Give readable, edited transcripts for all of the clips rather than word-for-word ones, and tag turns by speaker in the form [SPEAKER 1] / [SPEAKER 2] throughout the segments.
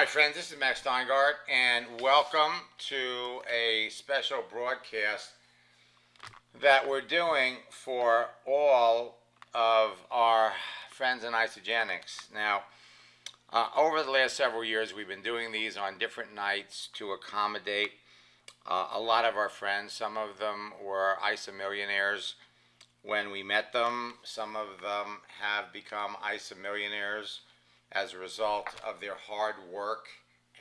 [SPEAKER 1] friends, this is Max Steingart, and welcome to a special broadcast that we're doing for all of our friends in Isagenix. Now, over the last several years, we've been doing these on different nights to accommodate a lot of our friends. Some of them were ISA millionaires when we met them. Some of them have become ISA millionaires as a result of their hard work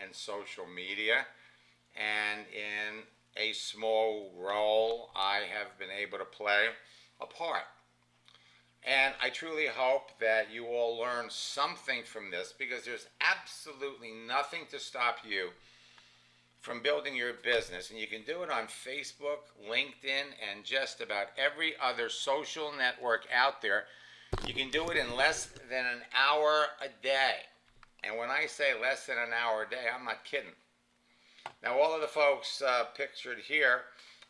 [SPEAKER 1] and social media. And in a small role, I have been able to play a part. And I truly hope that you all learn something from this, because there's absolutely nothing to stop you from building your business. And you can do it on Facebook, LinkedIn, and just about every other social network out there. You can do it in less than an hour a day. And when I say less than an hour a day, I'm not kidding. Now, all of the folks pictured here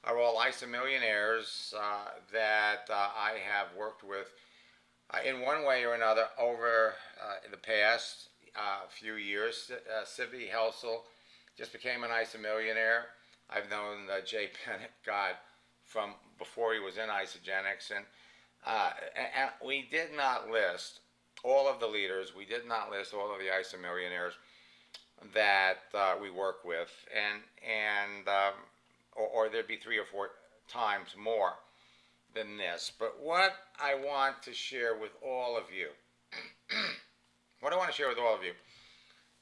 [SPEAKER 1] are all ISA millionaires that I have worked with in one way or another over the past few years. Sivi Helsel just became an ISA millionaire. I've known Jay Bennett, God, from before he was in Isagenix. And we did not list all of the leaders. We did not list all of the ISA millionaires that we work with, or there'd be 3 or 4 times more than this. But what I want to share with all of you,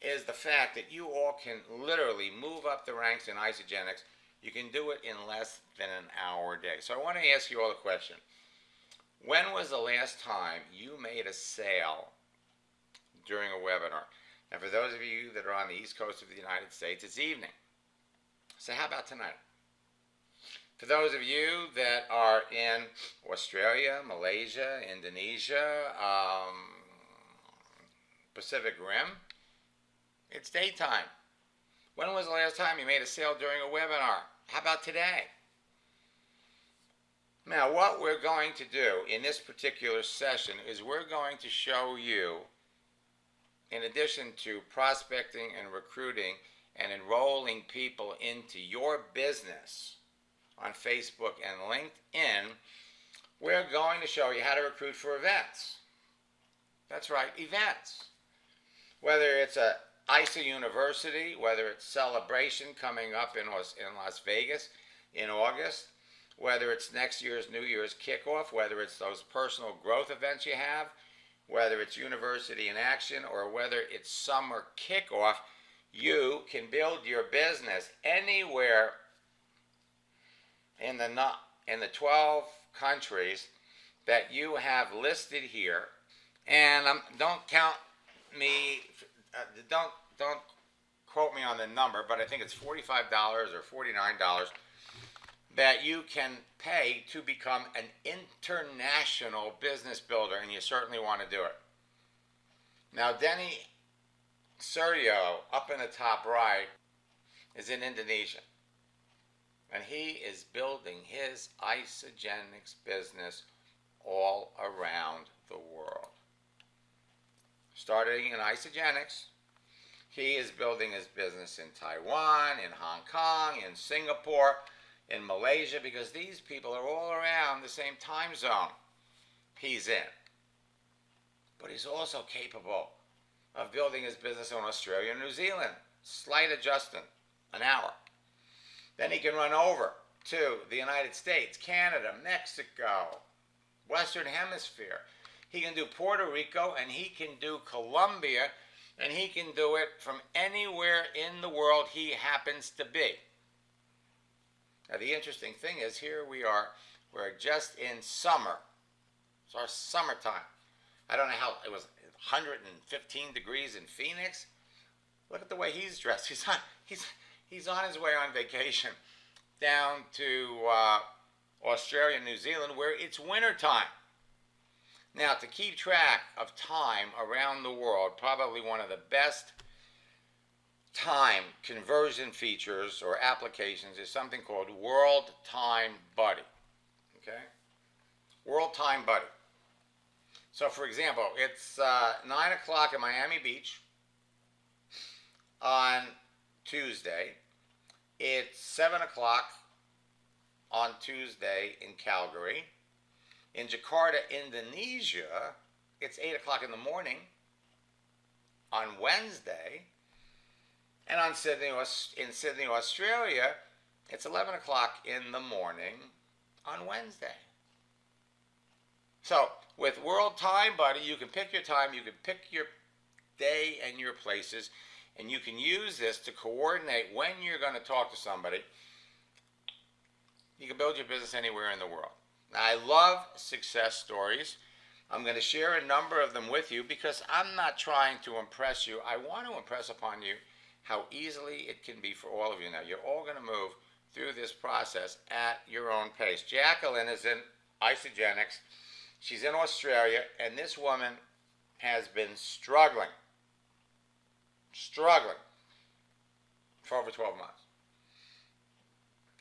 [SPEAKER 1] is the fact that you all can literally move up the ranks in Isagenix. You can do it in less than an hour a day. So I want to ask you all a question. When was the last time you made a sale during a webinar? And for those of you that are on the East Coast of the United States, it's evening. So how about tonight? For those of you that are in Australia, Malaysia, Indonesia, Pacific Rim, it's daytime. When was the last time you made a sale during a webinar? How about today? Now, what we're going to do in this particular session is we're going to show you, in addition to prospecting and recruiting and enrolling people into your business on Facebook and LinkedIn, we're going to show you how to recruit for events. That's right, events. Whether it's a ISA University, whether it's Celebration coming up in Las Vegas in August, whether it's next year's New Year's kickoff, whether it's those personal growth events you have, whether it's University in Action, or whether it's summer kickoff, you can build your business anywhere in the 12 countries that you have listed here. And don't count me, don't quote me on the number, but I think it's $45 or $49 that you can pay to become an international business builder, and you certainly want to do it. Now, Denny Suryo, up in the top right, is in Indonesia, and he is building his Isagenix business all around the world. Starting in Isagenix, he is building his business in Taiwan, in Hong Kong, in Singapore, in Malaysia, because these people are all around the same time zone he's in. But he's also capable of building his business in Australia and New Zealand. Slight adjustment, an hour. Then he can run over to the United States, Canada, Mexico, Western Hemisphere. He can do Puerto Rico, and he can do Colombia, and he can do it from anywhere in the world he happens to be. Now, the interesting thing is, here we are, we're just in summer. It's our summertime. I don't know how, it was 115 degrees in Phoenix. Look at the way he's dressed. He's on his way on vacation down to Australia and New Zealand, where it's wintertime. Now, to keep track of time around the world, probably one of the best time conversion features or applications is something called World Time Buddy. Okay? World Time Buddy. So, for example, it's 9 o'clock in Miami Beach. Tuesday. It's 7 o'clock on Tuesday in Calgary. In Jakarta, Indonesia, it's 8 o'clock in the morning on Wednesday. And in Sydney, Australia, it's 11 o'clock in the morning on Wednesday. So, with World Time Buddy, you can pick your time, you can pick your day and your places, and you can use this to coordinate when you're going to talk to somebody. You can build your business anywhere in the world. Now, I love success stories. I'm going to share a number of them with you because I'm not trying to impress you. I want to impress upon you how easily it can be for all of you. Now, you're all going to move through this process at your own pace. Jacqueline is in Isagenix. She's in Australia, and this woman has been struggling for over 12 months.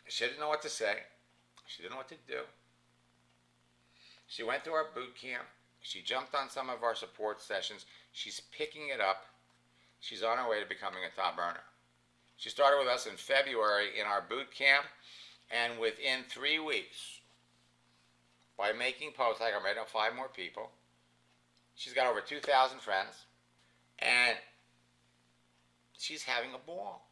[SPEAKER 1] She didn't know what to say. She didn't know what to do. She went through our boot camp. She jumped on some of our support sessions. She's picking it up. She's on her way to becoming a top earner. She started with us in February in our boot camp, and within 3 weeks, by making posts, like I'm ready to 5 more people, she's got over 2,000 friends, and she's having a ball.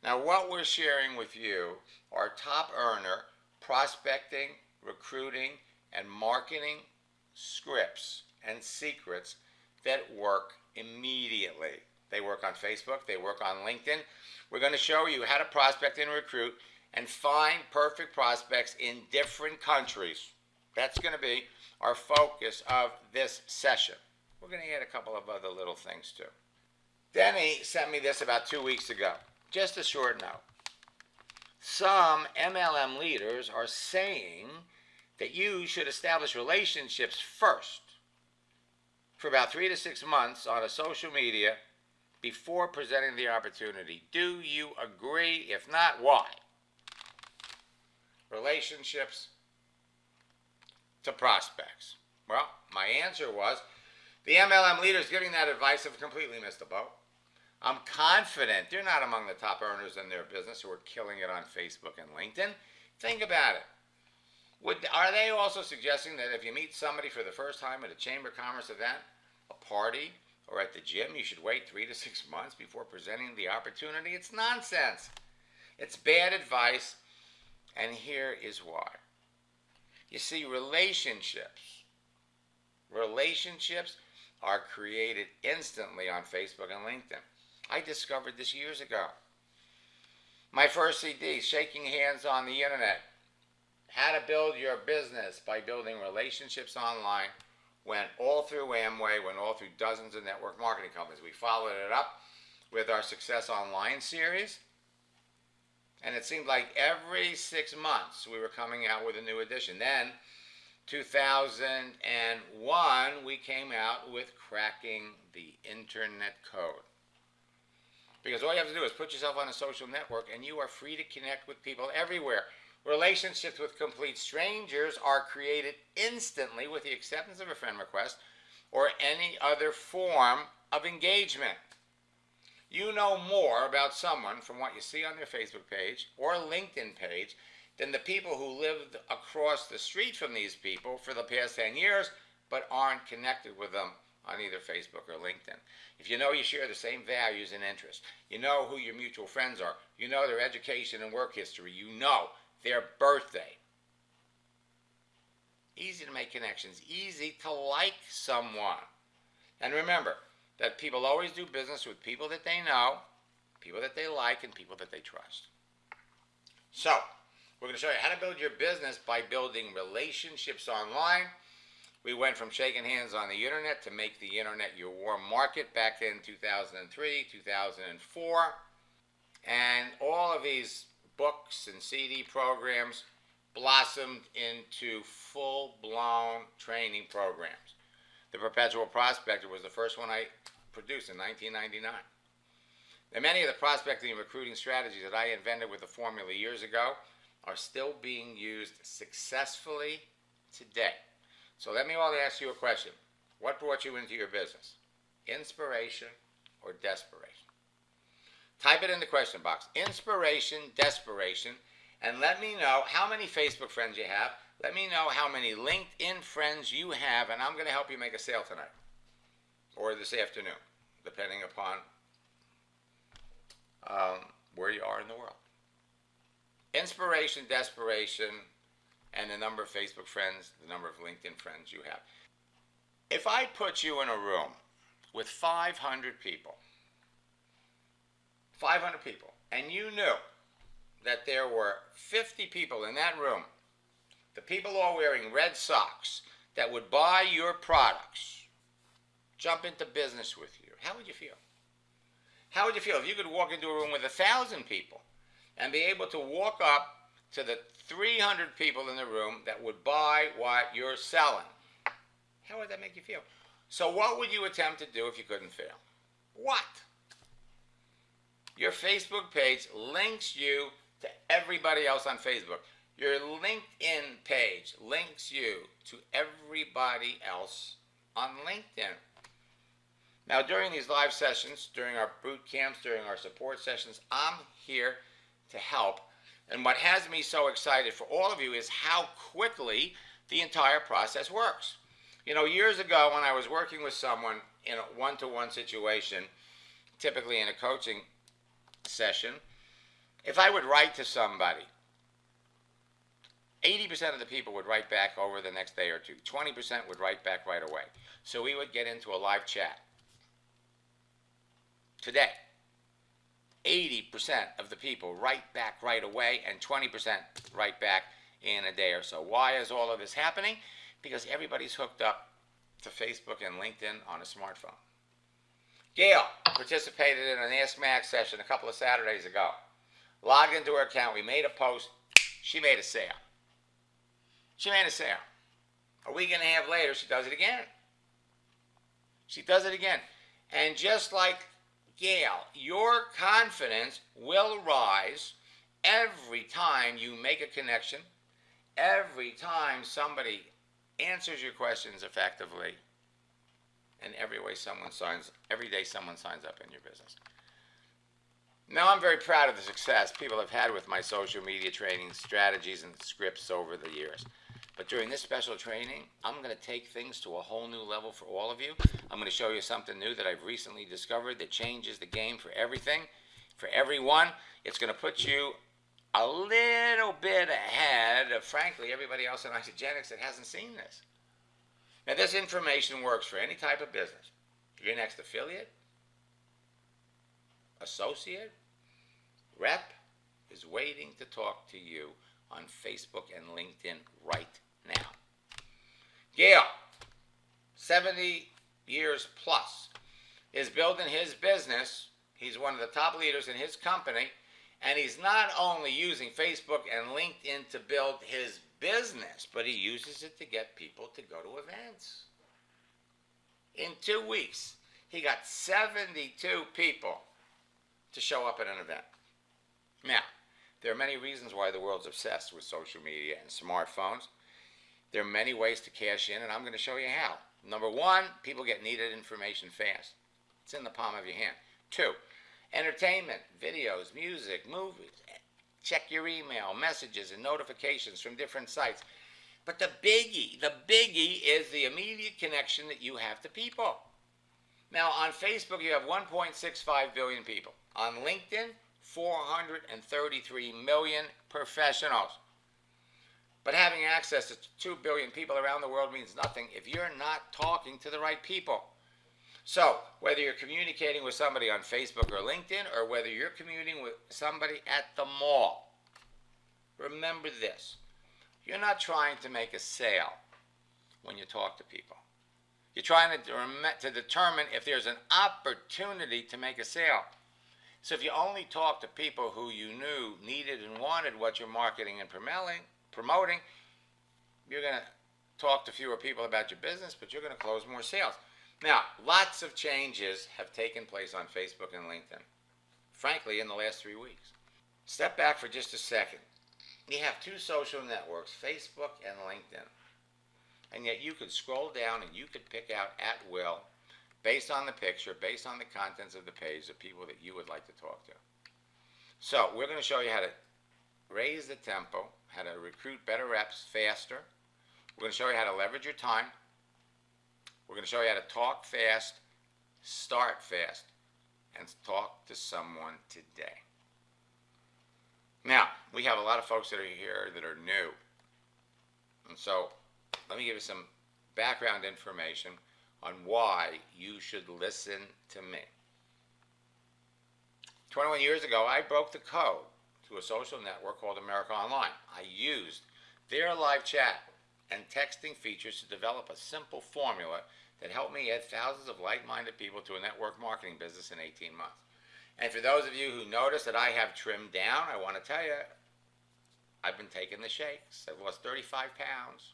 [SPEAKER 1] Now, what we're sharing with you are top earner prospecting, recruiting, and marketing scripts and secrets that work immediately. They work on Facebook. They work on LinkedIn. We're going to show you how to prospect and recruit and find perfect prospects in different countries. That's going to be our focus of this session. We're going to add a couple of other little things too. Denny sent me this about 2 weeks ago. Just a short note. Some MLM leaders are saying that you should establish relationships first for about 3 to 6 months on a social media before presenting the opportunity. Do you agree? If not, why? Relationships to prospects. Well, my answer was the MLM leaders giving that advice have completely missed the boat. I'm confident they're not among the top earners in their business who are killing it on Facebook and LinkedIn. Think about it. Are they also suggesting that if you meet somebody for the first time at a Chamber of Commerce event, a party, or at the gym, you should wait 3 to 6 months before presenting the opportunity? It's nonsense. It's bad advice, and here is why. You see, relationships are created instantly on Facebook and LinkedIn. I discovered this years ago. My first CD, Shaking Hands on the Internet, How to Build Your Business by Building Relationships Online, went all through Amway, went all through dozens of network marketing companies. We followed it up with our Success Online series, and it seemed like every 6 months we were coming out with a new edition. Then, 2001, we came out with Cracking the Internet Code. Because all you have to do is put yourself on a social network and you are free to connect with people everywhere. Relationships with complete strangers are created instantly with the acceptance of a friend request or any other form of engagement. You know more about someone from what you see on their Facebook page or LinkedIn page than the people who lived across the street from these people for the past 10 years but aren't connected with them on either Facebook or LinkedIn. If you know you share the same values and interests, you know who your mutual friends are, you know their education and work history, you know their birthday. Easy to make connections, easy to like someone. And remember that people always do business with people that they know, people that they like, and people that they trust. So, we're going to show you how to build your business by building relationships online. We went from shaking hands on the internet to make the internet your warm market back in 2003, 2004. And all of these books and CD programs blossomed into full-blown training programs. The Perpetual Prospector was the first one I produced in 1999. And many of the prospecting and recruiting strategies that I invented with the formula years ago are still being used successfully today. So let me all ask you a question. What brought you into your business? Inspiration or desperation? Type it in the question box. Inspiration, desperation, and let me know how many Facebook friends you have. Let me know how many LinkedIn friends you have, and I'm going to help you make a sale tonight or this afternoon, depending upon where you are in the world. Inspiration, desperation, and the number of Facebook friends, the number of LinkedIn friends you have. If I put you in a room with 500 people, and you knew that there were 50 people in that room, the people all wearing red socks, that would buy your products, jump into business with you, how would you feel? How would you feel if you could walk into a room with 1,000 people and be able to walk up to the 300 people in the room that would buy what you're selling? How would that make you feel? So what would you attempt to do if you couldn't fail? What? Your Facebook page links you to everybody else on Facebook. Your LinkedIn page links you to everybody else on LinkedIn. Now, during these live sessions, during our boot camps, during our support sessions, I'm here to help. And what has me so excited for all of you is how quickly the entire process works. You know, years ago when I was working with someone in a one-to-one situation, typically in a coaching session, if I would write to somebody, 80% of the people would write back over the next day or two. 20% would write back right away. So we would get into a live chat. Today, 80% of the people write back right away and 20% write back in a day or so. Why is all of this happening? Because everybody's hooked up to Facebook and LinkedIn on a smartphone. Gail participated in an Ask Max session a couple of Saturdays ago. Logged into her account. We made a post. She made a sale. She made a sale. A week and a half later, she does it again. She does it again. And just like Gail, your confidence will rise every time you make a connection, every time somebody answers your questions effectively, and every day someone signs up in your business. Now, I'm very proud of the success people have had with my social media training strategies and scripts over the years. But during this special training, I'm going to take things to a whole new level for all of you. I'm going to show you something new that I've recently discovered that changes the game for everything, for everyone. It's going to put you a little bit ahead of, frankly, everybody else in Isagenix that hasn't seen this. Now, this information works for any type of business. Your next affiliate, associate, rep is waiting to talk to you on Facebook and LinkedIn right now. Gail, 70 years plus, is building his business. He's one of the top leaders in his company, and he's not only using Facebook and LinkedIn to build his business, but he uses it to get people to go to events. In 2 weeks, he got 72 people to show up at an event. Now, there are many reasons why the world's obsessed with social media and smartphones. There are many ways to cash in, and I'm going to show you how. Number one, people get needed information fast. It's in the palm of your hand. 2, entertainment, videos, music, movies. Check your email, messages, and notifications from different sites. But the biggie is the immediate connection that you have to people. Now, on Facebook, you have 1.65 billion people. On LinkedIn, 433 million professionals. But having access to 2 billion people around the world means nothing if you're not talking to the right people. So, whether you're communicating with somebody on Facebook or LinkedIn, or whether you're communicating with somebody at the mall, remember this. You're not trying to make a sale when you talk to people. You're trying to determine if there's an opportunity to make a sale. So if you only talk to people who you knew needed and wanted what you're marketing and promoting, you're going to talk to fewer people about your business, but you're going to close more sales. Now, lots of changes have taken place on Facebook and LinkedIn, frankly, in the last 3 weeks. Step back for just a second. You have 2 social networks, Facebook and LinkedIn. And yet you could scroll down and you could pick out at will based on the picture, based on the contents of the page, the people that you would like to talk to. So we're going to show you how to raise the tempo, how to recruit better reps faster. We're going to show you how to leverage your time. We're going to show you how to talk fast, start fast, and talk to someone today. Now, we have a lot of folks that are here that are new. And so let me give you some background information on why you should listen to me. 21 years ago, I broke the code to a social network called America Online. I used their live chat and texting features to develop a simple formula that helped me add thousands of like-minded people to a network marketing business in 18 months. And for those of you who notice that I have trimmed down, I want to tell you, I've been taking the shakes. I've lost 35 pounds.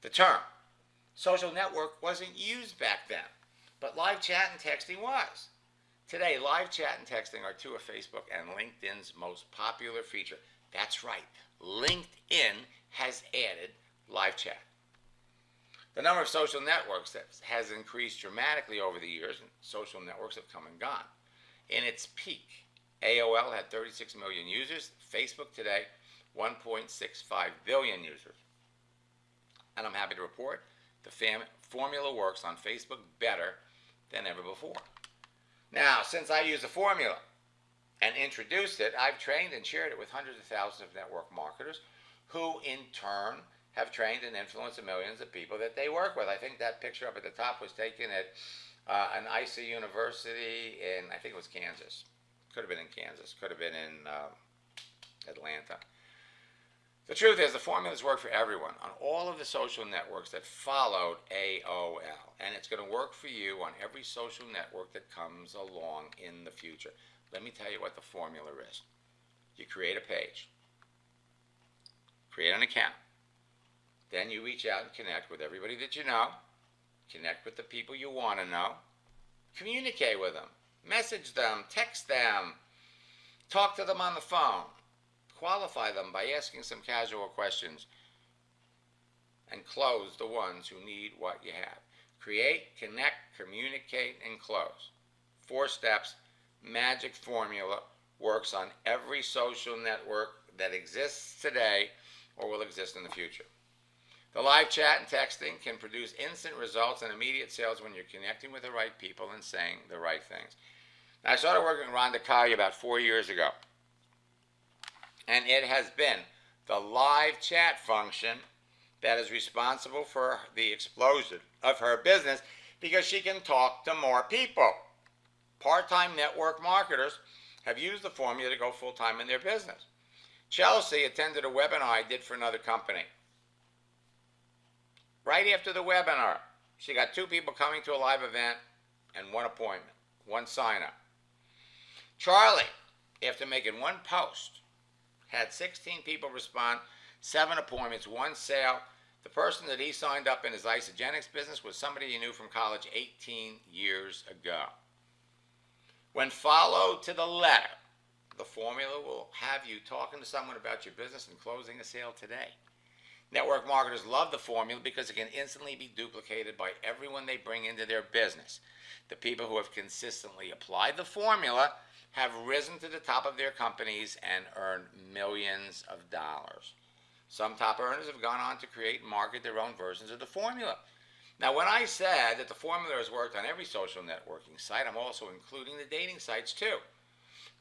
[SPEAKER 1] The term social network wasn't used back then, but live chat and texting was. Today, live chat and texting are two of Facebook and LinkedIn's most popular feature. That's right, LinkedIn has added live chat. The number of social networks has increased dramatically over the years, and social networks have come and gone. In its peak, AOL had 36 million users. Facebook today, 1.65 billion users. And I'm happy to report the formula works on Facebook better than ever before. Now, since I used the formula and introduced it, I've trained and shared it with hundreds of thousands of network marketers who in turn have trained and influenced the millions of people that they work with. I think that picture up at the top was taken at an ISA University in, I think it was Kansas. Could have been in Kansas. Could have been in Atlanta. The truth is the formulas work for everyone on all of the social networks that followed AOL. And it's going to work for you on every social network that comes along in the future. Let me tell you what the formula is. You create a page. Create an account. Then you reach out and connect with everybody that you know. Connect with the people you want to know. Communicate with them. Message them. Text them. Talk to them on the phone. Qualify them by asking some casual questions. And close the ones who need what you have. Create, connect, communicate, and close. 4 steps. Magic formula. Works on every social network that exists today or will exist in the future. The live chat and texting can produce instant results and immediate sales when you're connecting with the right people and saying the right things. Now, I started working with Ron DeCalia about 4 years ago. And it has been the live chat function that is responsible for the explosion of her business because she can talk to more people. Part-time network marketers have used the formula to go full-time in their business. Chelsea attended a webinar I did for another company. Right after the webinar, she got 2 people coming to a live event and 1 appointment, 1 sign-up. Charlie, after making 1 post, had 16 people respond, 7 appointments, 1 sale. The person that he signed up in his Isagenix business was somebody he knew from college 18 years ago. When followed to the letter, the formula will have you talking to someone about your business and closing a sale today. Network marketers love the formula because it can instantly be duplicated by everyone they bring into their business. The people who have consistently applied the formula have risen to the top of their companies and earned millions of dollars. Some top earners have gone on to create and market their own versions of the formula. Now, when I said that the formula has worked on every social networking site, I'm also including the dating sites too.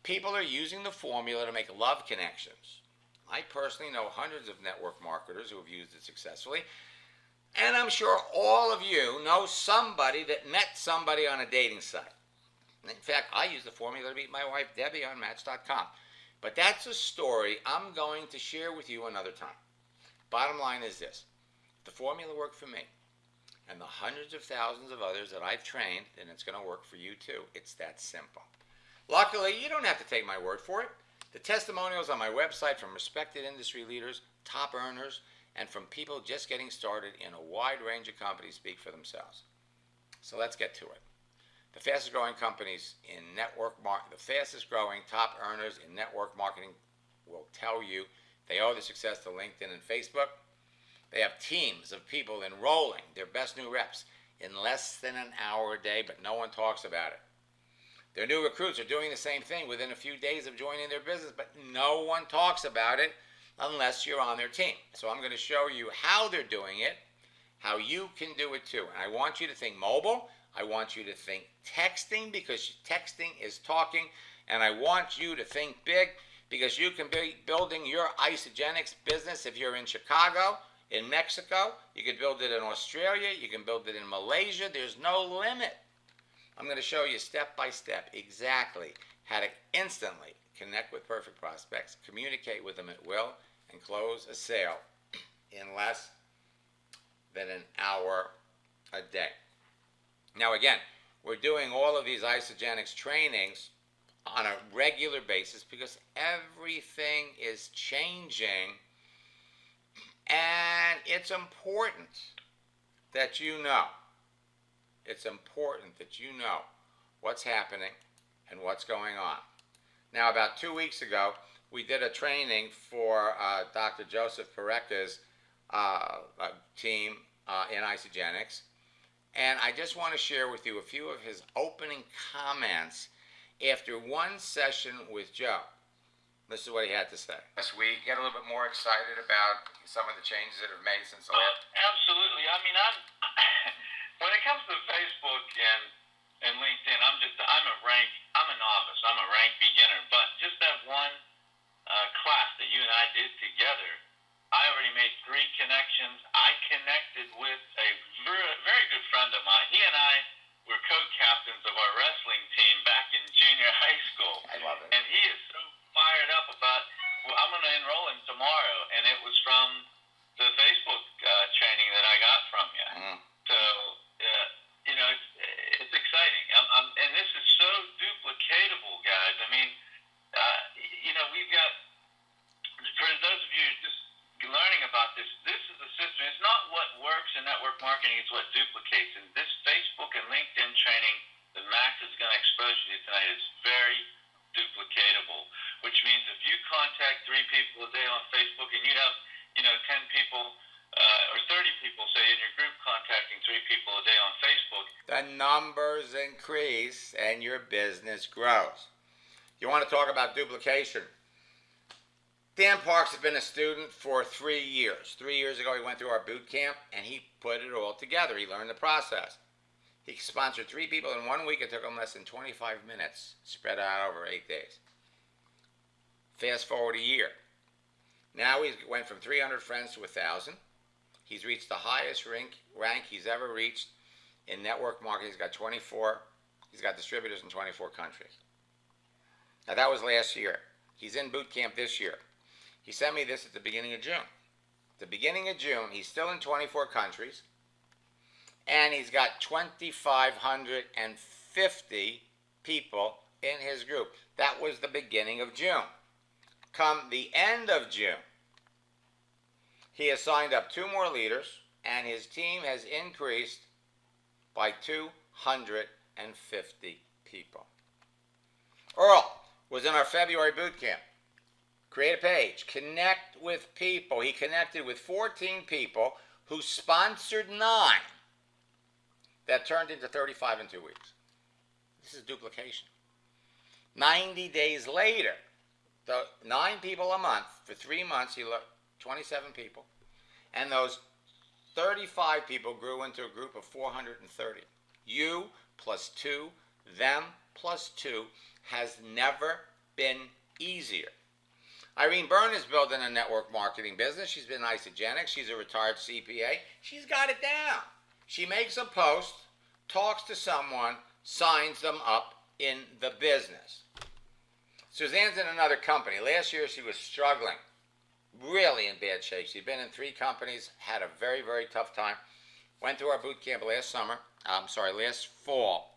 [SPEAKER 1] People are using the formula to make love connections. I personally know hundreds of network marketers who have used it successfully, and I'm sure all of you know somebody that met somebody on a dating site. In fact, I use the formula to meet my wife Debbie on Match.com. But that's a story I'm going to share with you another time. Bottom line is this. The formula worked for me and the hundreds of thousands of others that I've trained, and it's going to work for you too. It's that simple. Luckily, you don't have to take my word for it. The testimonials on my website from respected industry leaders, top earners, and from people just getting started in a wide range of companies speak for themselves. So let's get to it. The fastest growing companies in the fastest growing top earners in network marketing will tell you they owe the success to LinkedIn and Facebook. They have teams of people enrolling their best new reps in less than an hour a day, but no one talks about it. Their new recruits are doing the same thing within a few days of joining their business, but no one talks about it unless you're on their team. So I'm going to show you how they're doing it, how you can do it too. And I want you to think mobile. I want you to think texting, because texting is talking. And I want you to think big, because you can be building your Isagenix business if you're in Chicago, in Mexico. You can build it in Australia. You can build it in Malaysia. There's no limit. I'm going to show you step by step exactly how to instantly connect with perfect prospects, communicate with them at will, and close a sale in less than an hour a day. Now again, we're doing all of these Isagenix trainings on a regular basis because everything is changing, and it's important that you know. It's important that you know what's happening and what's going on. Now, about 2 weeks ago, we did a training for Dr. Joseph Pareca's team in Isagenix, and I just want to share with you a few of his opening comments after one session with Joe. This is what he had to say. This week, get a little bit more excited about some of the changes that have made since the last.
[SPEAKER 2] Absolutely. I mean, when it comes to Facebook and LinkedIn, I'm a novice. I'm a rank beginner. But just that one class that you and I did together, I already made 3 connections. I connected with a very good friend of mine. He and I were co-captains of our wrestling team back in junior high school.
[SPEAKER 1] I love it.
[SPEAKER 2] And he is so fired up about, well, I'm going to enroll him tomorrow. And it was from the Facebook training that I got from you. Mm-hmm. So, it's exciting. And this is so duplicatable, guys. I mean, we've got, for those of you just learning about this is a system. It's not what works in network marketing, it's what duplicates. And this Facebook and LinkedIn training that Max is going to expose you to tonight is very duplicatable, which means if you contact 3 people a day on Facebook and you have, 10 people or 30 people, say, in your group contacting 3 people a day on Facebook,
[SPEAKER 1] the numbers increase and your business grows. You want to talk about duplication? Dan Parks has been a student for 3 years. 3 years ago, he went through our boot camp, and he put it all together. He learned the process. He sponsored 3 people in 1 week. It took him less than 25 minutes, spread out over 8 days. Fast forward a year. Now he went from 300 friends to 1,000. He's reached the highest rank he's ever reached in network marketing. He's got distributors in 24 countries. Now that was last year. He's in boot camp this year. He sent me this at the beginning of June. At the beginning of June, he's still in 24 countries, and he's got 2,550 people in his group. That was the beginning of June. Come the end of June, he has signed up 2 more leaders, and his team has increased by 250 people. Earl was in our February boot camp. Create a page. Connect with people. He connected with 14 people who sponsored 9 that turned into 35 in 2 weeks. This is duplication. 90 days later, the 9 people a month, for 3 months, he looked 27 people, and those 35 people grew into a group of 430. You plus 2, them plus 2 has never been easier. Irene Byrne is building a network marketing business. She's been Isagenix. She's a retired CPA. She's got it down. She makes a post, talks to someone, signs them up in the business. Suzanne's in another company. Last year she was struggling, really in bad shape. She'd been in 3 companies, had a very, very tough time. Went through our boot camp last fall.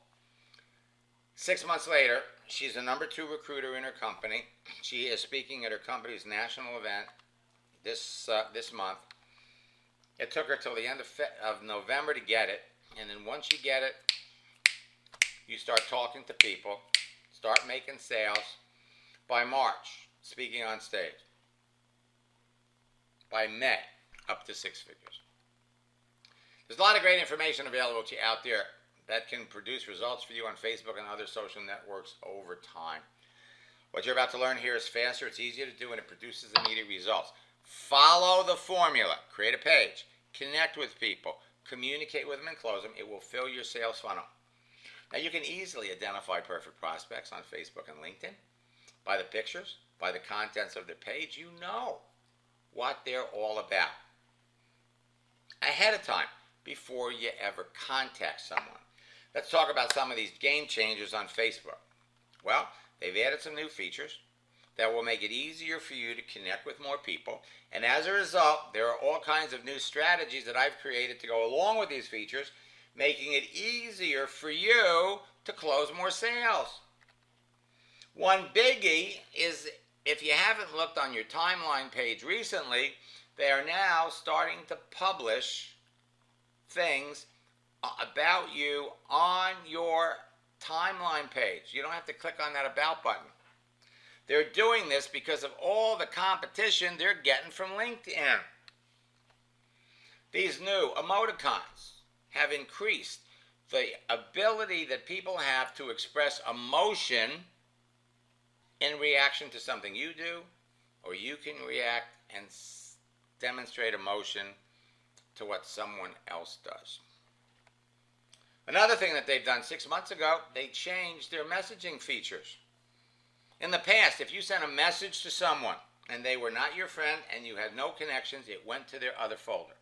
[SPEAKER 1] 6 months later, she's a number 2 recruiter in her company. She is speaking at her company's national event this month. It took her till the end of November to get it, and then once you get it, you start talking to people, start making sales. By March, speaking on stage. By May, up to 6 figures. There's a lot of great information available to you out there that can produce results for you on Facebook and other social networks over time. What you're about to learn here is faster, it's easier to do, and it produces immediate results. Follow the formula. Create a page. Connect with people. Communicate with them and close them. It will fill your sales funnel. Now, you can easily identify perfect prospects on Facebook and LinkedIn by the pictures, by the contents of their page. You know what they're all about ahead of time before you ever contact someone. Let's talk about some of these game changers on Facebook. Well, they've added some new features that will make it easier for you to connect with more people. And as a result, there are all kinds of new strategies that I've created to go along with these features, making it easier for you to close more sales. One biggie is, if you haven't looked on your timeline page recently, they are now starting to publish things about you on your timeline page. You don't have to click on that About button. They're doing this because of all the competition they're getting from LinkedIn. These new emoticons have increased the ability that people have to express emotion in reaction to something you do, or you can react and demonstrate emotion to what someone else does. Another thing that they've done 6 months ago, they changed their messaging features. In the past, if you sent a message to someone and they were not your friend and you had no connections, it went to their other folder.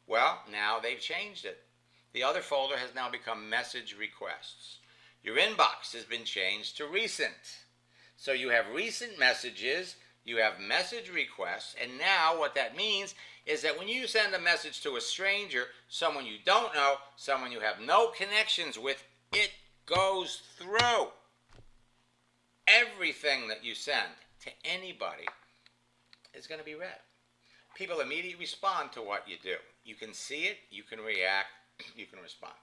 [SPEAKER 1] Well, now they've changed it. The other folder has now become message requests. Your inbox has been changed to recent. So you have recent messages, you have message requests, and now what that means is that when you send a message to a stranger, someone you don't know, someone you have no connections with, it goes through. Everything that you send to anybody is going to be read. People immediately respond to what you do. You can see it, you can react, you can respond.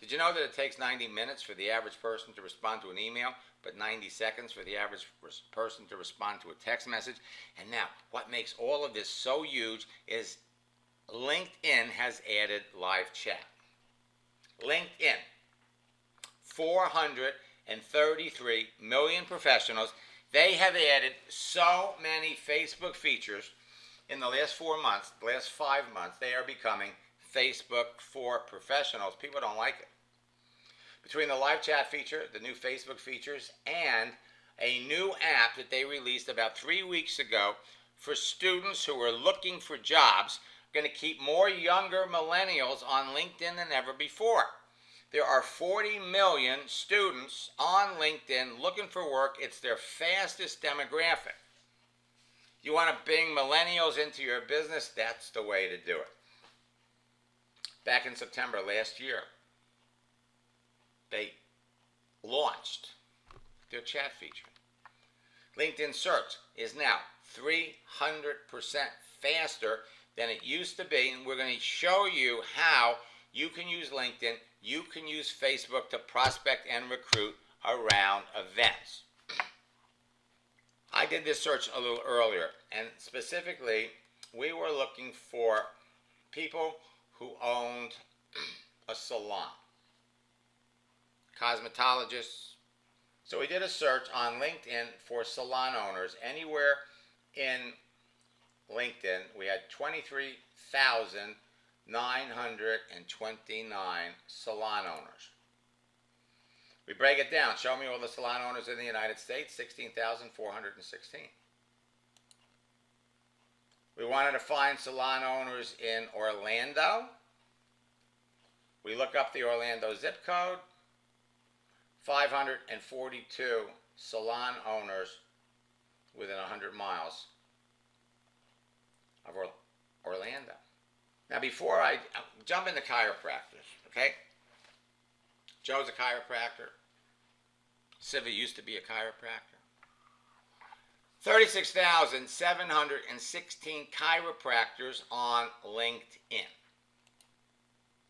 [SPEAKER 1] Did you know that it takes 90 minutes for the average person to respond to an email, but 90 seconds for the average person to respond to a text message? And now, what makes all of this so huge is LinkedIn has added live chat. LinkedIn, 433 million professionals. They have added so many Facebook features in the last 4 months, the last 5 months. They are becoming Facebook for professionals. People don't like it. Between the live chat feature, the new Facebook features, and a new app that they released about 3 weeks ago for students who are looking for jobs, going to keep more younger millennials on LinkedIn than ever before. There are 40 million students on LinkedIn looking for work. It's their fastest demographic. You want to bring millennials into your business? That's the way to do it. Back in September last year, they launched their chat feature. LinkedIn search is now 300% faster than it used to be, and we're going to show you how you can use LinkedIn, you can use Facebook to prospect and recruit around events. I did this search a little earlier, and specifically, we were looking for people who owned a salon, cosmetologists. So we did a search on LinkedIn for salon owners. Anywhere in LinkedIn, we had 23,929 salon owners. We break it down. Show me all the salon owners in the United States, 16,416. We wanted to find salon owners in Orlando. We look up the Orlando zip code. 542 salon owners within 100 miles of Orlando. Now, before I jump into chiropractors, okay? Joe's a chiropractor. Siva used to be a chiropractor. 36,716 chiropractors on LinkedIn.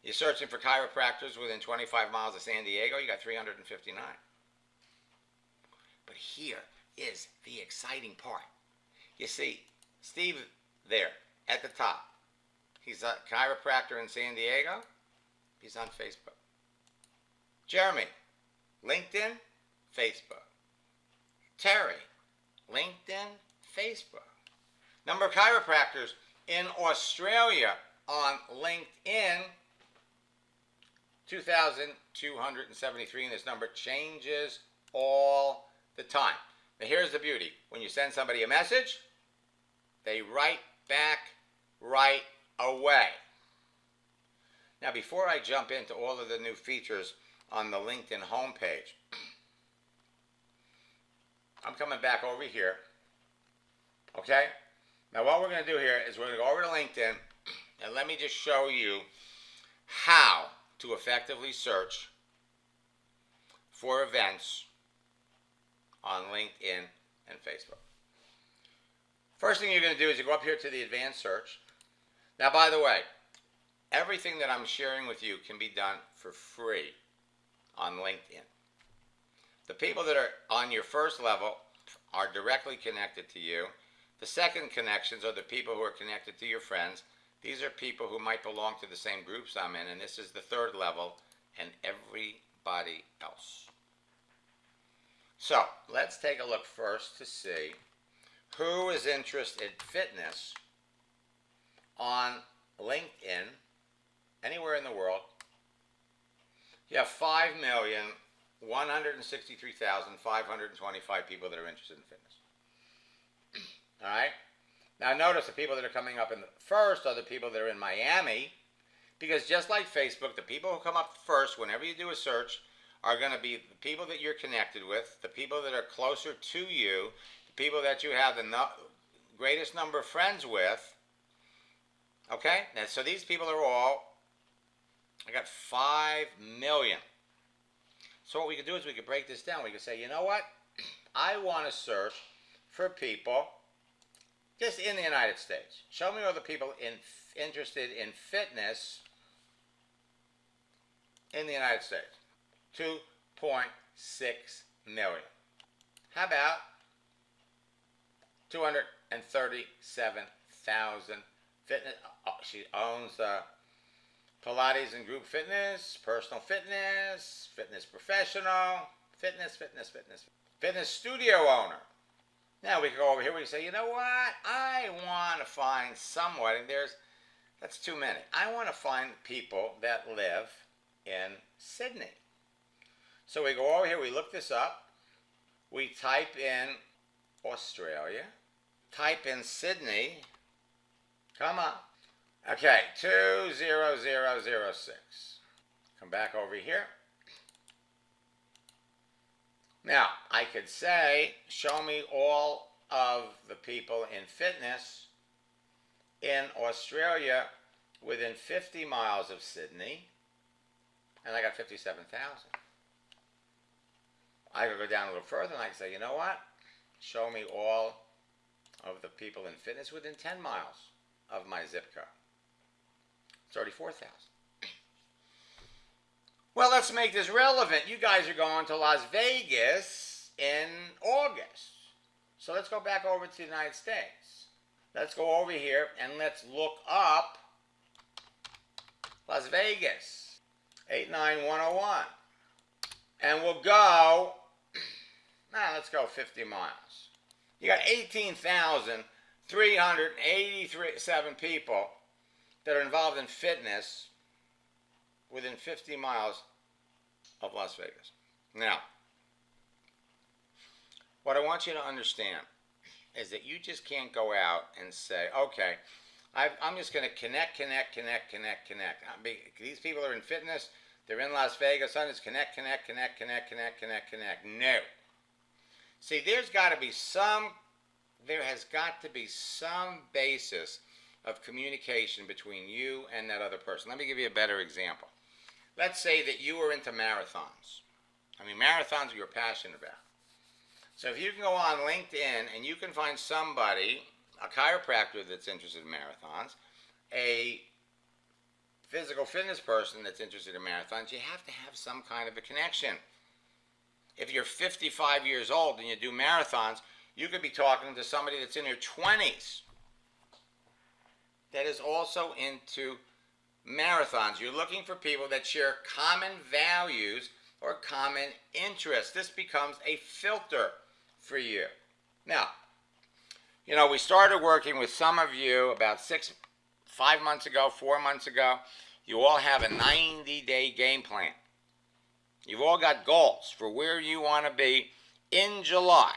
[SPEAKER 1] You're searching for chiropractors within 25 miles of San Diego, you got 359. But here is the exciting part. You see Steve there at the top. He's a chiropractor in San Diego. He's on Facebook. Jeremy, LinkedIn, Facebook. Terry, LinkedIn, Facebook. Number of chiropractors in Australia on LinkedIn, 2,273, and this number changes all the time. Now here's the beauty. When you send somebody a message, they write back right away. Now before I jump into all of the new features on the LinkedIn homepage, I'm coming back over here. Okay? Now what we're going to do here is we're going to go over to LinkedIn, and let me just show you how to effectively search for events on LinkedIn and Facebook. First thing you're going to do is you go up here to the advanced search. Now, by the way, everything that I'm sharing with you can be done for free on LinkedIn. The people that are on your first level are directly connected to you. The second connections are the people who are connected to your friends. These are people who might belong to the same groups I'm in, and this is the third level, and everybody else. So, let's take a look first to see who is interested in fitness on LinkedIn, anywhere in the world. You have 5,163,525 people that are interested in fitness. All right? Now notice the people that are coming up in the first are the people that are in Miami, because just like Facebook, the people who come up first whenever you do a search are going to be the people that you're connected with, the people that are closer to you, the people that you have the greatest number of friends with. Okay? And so these people are all, I got 5 million. So what we could do is we could break this down. We could say, you know what? I want to search for people just in the United States. Show me all the people interested in fitness in the United States. 2.6 million. How about 237,000 fitness? Oh, she owns Pilates and group fitness, personal fitness, fitness professional, fitness studio owner. Now we can go over here, we can say, you know what? I want to find someone, and that's too many. I want to find people that live in Sydney. So we go over here, we look this up, we type in Australia, type in Sydney, come on. Okay, 20006. Come back over here. Now, I could say, show me all of the people in fitness in Australia within 50 miles of Sydney, and I got 57,000. I could go down a little further and I could say, you know what? Show me all of the people in fitness within 10 miles of my zip code. 34,000. Well, let's make this relevant. You guys are going to Las Vegas in August. So let's go back over to the United States. Let's go over here and let's look up Las Vegas, 89101. And we'll go, let's go 50 miles. You got 18,387 people that are involved in fitness within 50 miles of Las Vegas. Now, what I want you to understand is that you just can't go out and say, okay, I'm just going to connect. These people are in fitness. They're in Las Vegas. I'm just connect. No. See, there has got to be some basis of communication between you and that other person. Let me give you a better example. Let's say that you are into marathons. I mean, marathons you're passionate about. So if you can go on LinkedIn and you can find somebody, a chiropractor that's interested in marathons, a physical fitness person that's interested in marathons, you have to have some kind of a connection. If you're 55 years old and you do marathons, you could be talking to somebody that's in their 20s. that is also into marathons. You're looking for people that share common values or common interests. This becomes a filter for you. Now, we started working with some of you about 5 months ago, 4 months ago. You all have a 90-day game plan. You've all got goals for where you want to be in July,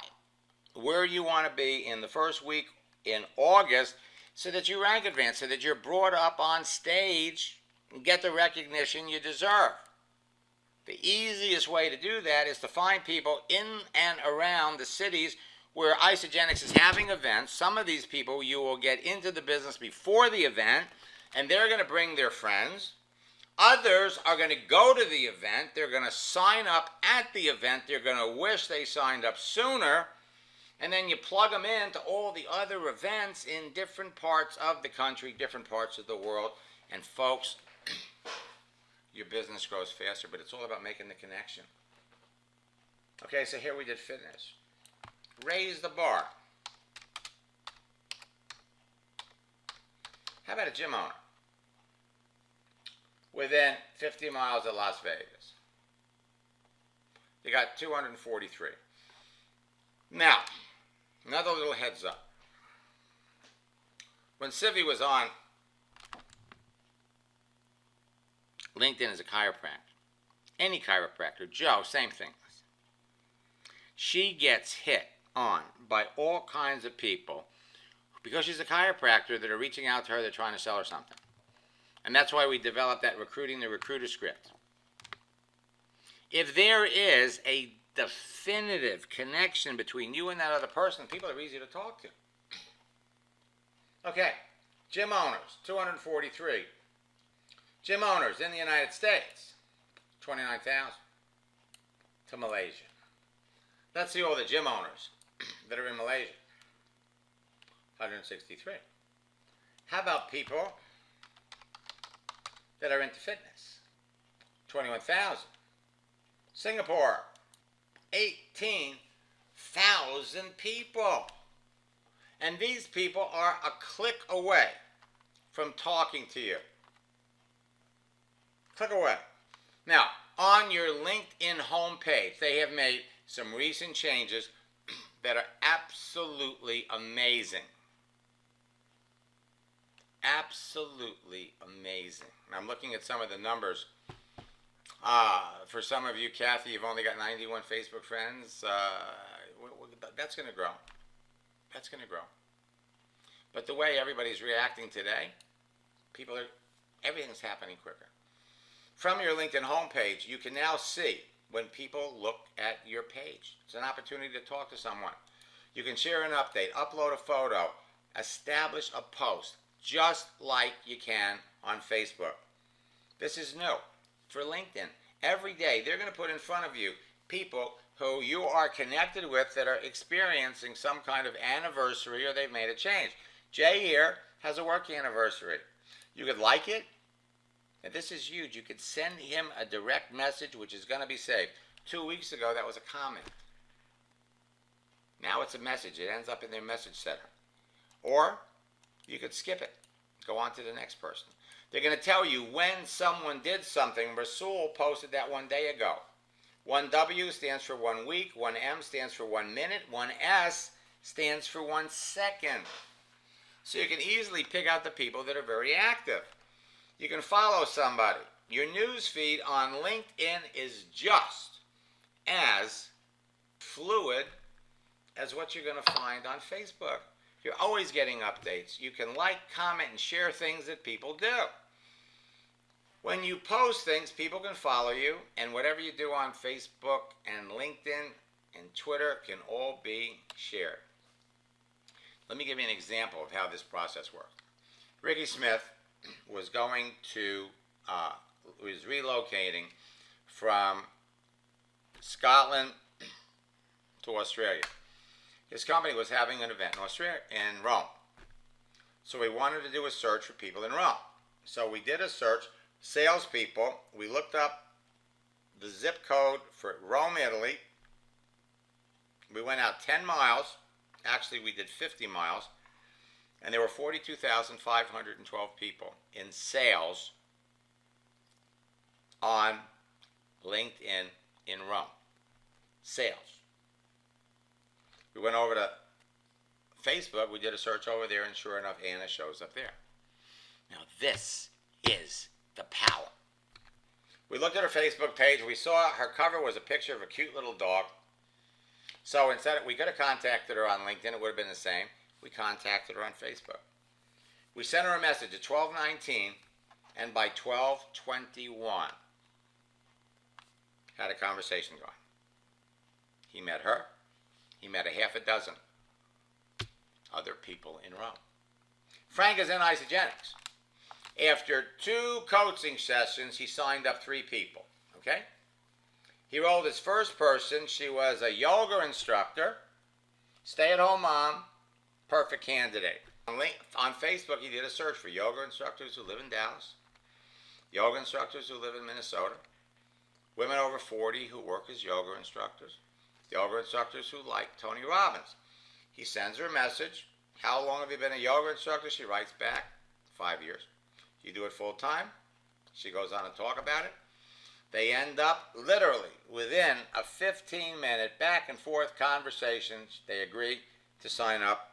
[SPEAKER 1] where you want to be in the first week in August, so that you rank advance, so that you're brought up on stage and get the recognition you deserve. The easiest way to do that is to find people in and around the cities where Isagenix is having events. Some of these people you will get into the business before the event, and they're going to bring their friends. Others are going to go to the event. They're going to sign up at the event. They're going to wish they signed up sooner. And then you plug them into all the other events in different parts of the country, different parts of the world. And folks, your business grows faster, but it's all about making the connection. Okay, so here we did fitness. Raise the bar. How about a gym owner? Within 50 miles of Las Vegas. They got 243. Now, another little heads up. When Civi was on LinkedIn as a chiropractor, any chiropractor, Joe, same thing. She gets hit on by all kinds of people because she's a chiropractor that are reaching out to her, they're trying to sell her something. And that's why we developed that recruiting the recruiter script. If there is a definitive connection between you and that other person, people are easy to talk to. Okay, gym owners, 243. Gym owners in the United States, 29,000 to Malaysia. Let's see all the gym owners that are in Malaysia, 163. How about people that are into fitness? 21,000. Singapore, 18,000 people. And these people are a click away from talking to you. Click away. Now, on your LinkedIn homepage, they have made some recent changes that are absolutely amazing. Absolutely amazing. And I'm looking at some of the numbers. For some of you, Kathy, you've only got 91 Facebook friends. That's going to grow. That's going to grow. But the way everybody's reacting today, everything's happening quicker. From your LinkedIn homepage, you can now see when people look at your page. It's an opportunity to talk to someone. You can share an update, upload a photo, establish a post, just like you can on Facebook. This is new for LinkedIn. Every day, they're going to put in front of you people who you are connected with that are experiencing some kind of anniversary or they've made a change. Jay here has a work anniversary. You could like it. And this is huge. You could send him a direct message, which is going to be saved. 2 weeks ago, that was a comment. Now it's a message. It ends up in their message center. Or you could skip it. Go on to the next person. They're going to tell you when someone did something. Rasul posted that 1 day ago. 1W stands for 1 week. 1M stands for 1 minute. 1S stands for 1 second. So you can easily pick out the people that are very active. You can follow somebody. Your news feed on LinkedIn is just as fluid as what you're going to find on Facebook. You're always getting updates. You can like, comment, and share things that people do. When you post things, people can follow you, and whatever you do on Facebook and LinkedIn and Twitter can all be shared. Let me give you an example of how this process works. Ricky Smith was relocating from Scotland to Australia. His company was having an event in Australia, in Rome. So we wanted to do a search for people in Rome. So we did a search, salespeople. We looked up the zip code for Rome, Italy. We went out 10 miles. Actually, we did 50 miles. And there were 42,512 people in sales on LinkedIn in Rome. Sales. We went over to Facebook, we did a search over there, and sure enough, Anna shows up there. Now this is the power. We looked at her Facebook page, we saw her cover was a picture of a cute little dog. So instead, we could have contacted her on LinkedIn, it would have been the same. We contacted her on Facebook. We sent her a message at 12:19, and by 12:21, had a conversation going. He met her. He met a half a dozen other people in Rome. Frank is in Isagenix. After 2 coaching sessions, he signed up 3 people. Okay? He rolled his first person. She was a yoga instructor, stay-at-home mom, perfect candidate. On Facebook, he did a search for yoga instructors who live in Dallas, yoga instructors who live in Minnesota, women over 40 who work as yoga instructors, yoga instructors who like Tony Robbins. He sends her a message. How long have you been a yoga instructor? She writes back, 5 years. You do it full time? She goes on to talk about it. They end up literally within a 15-minute back and forth conversation. They agree to sign up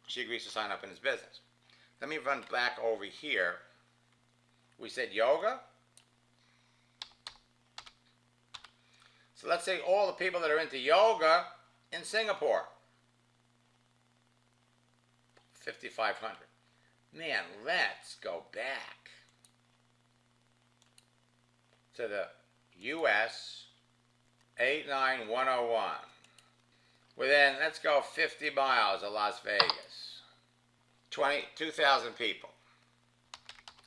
[SPEAKER 1] she agrees to sign up in his business. Let me run back over here. We said yoga. So let's say all the people that are into yoga in Singapore. 5,500. Man, let's go back to the US 89101. Within, let's go 50 miles of Las Vegas. 22,000 people.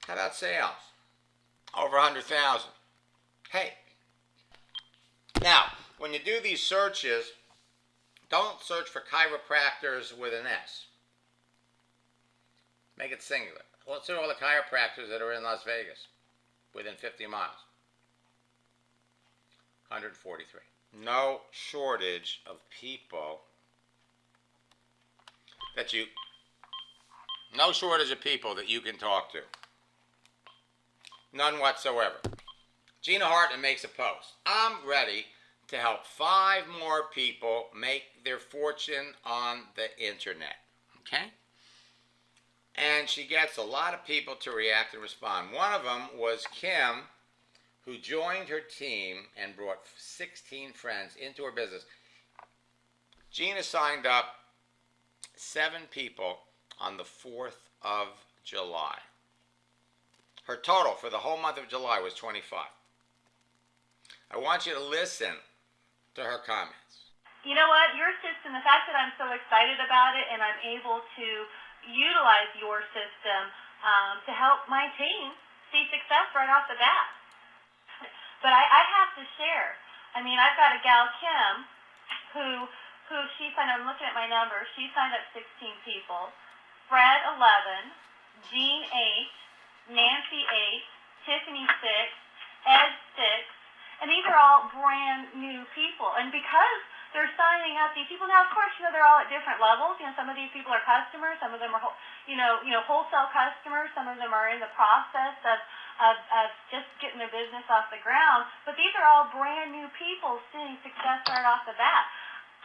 [SPEAKER 1] How about sales? Over 100,000. Hey. Now, when you do these searches, don't search for chiropractors with an S. Make it singular. Let's see all the chiropractors that are in Las Vegas within 50 miles. 143. No shortage of people that you can talk to. None whatsoever. Gina Hartman makes a post. I'm ready to help 5 more people make their fortune on the internet. Okay? And she gets a lot of people to react and respond. One of them was Kim, who joined her team and brought 16 friends into her business. Gina signed up 7 people on the 4th of July. Her total for the whole month of July was 25. I want you to listen to her comments.
[SPEAKER 3] You know what? Your system, the fact that I'm so excited about it and I'm able to utilize your system to help my team see success right off the bat. But I have to share. I mean, I've got a gal, Kim, who she signed up. I'm looking at my numbers. She signed up 16 people. Fred, 11. Jean, 8. Nancy, 8. Tiffany, 6. Ed, 6. And these are all brand new people. And because they're signing up these people, now, of course, they're all at different levels. Some of these people are customers. Some of them are, wholesale customers. Some of them are in the process of just getting their business off the ground. But these are all brand new people seeing success right off the bat.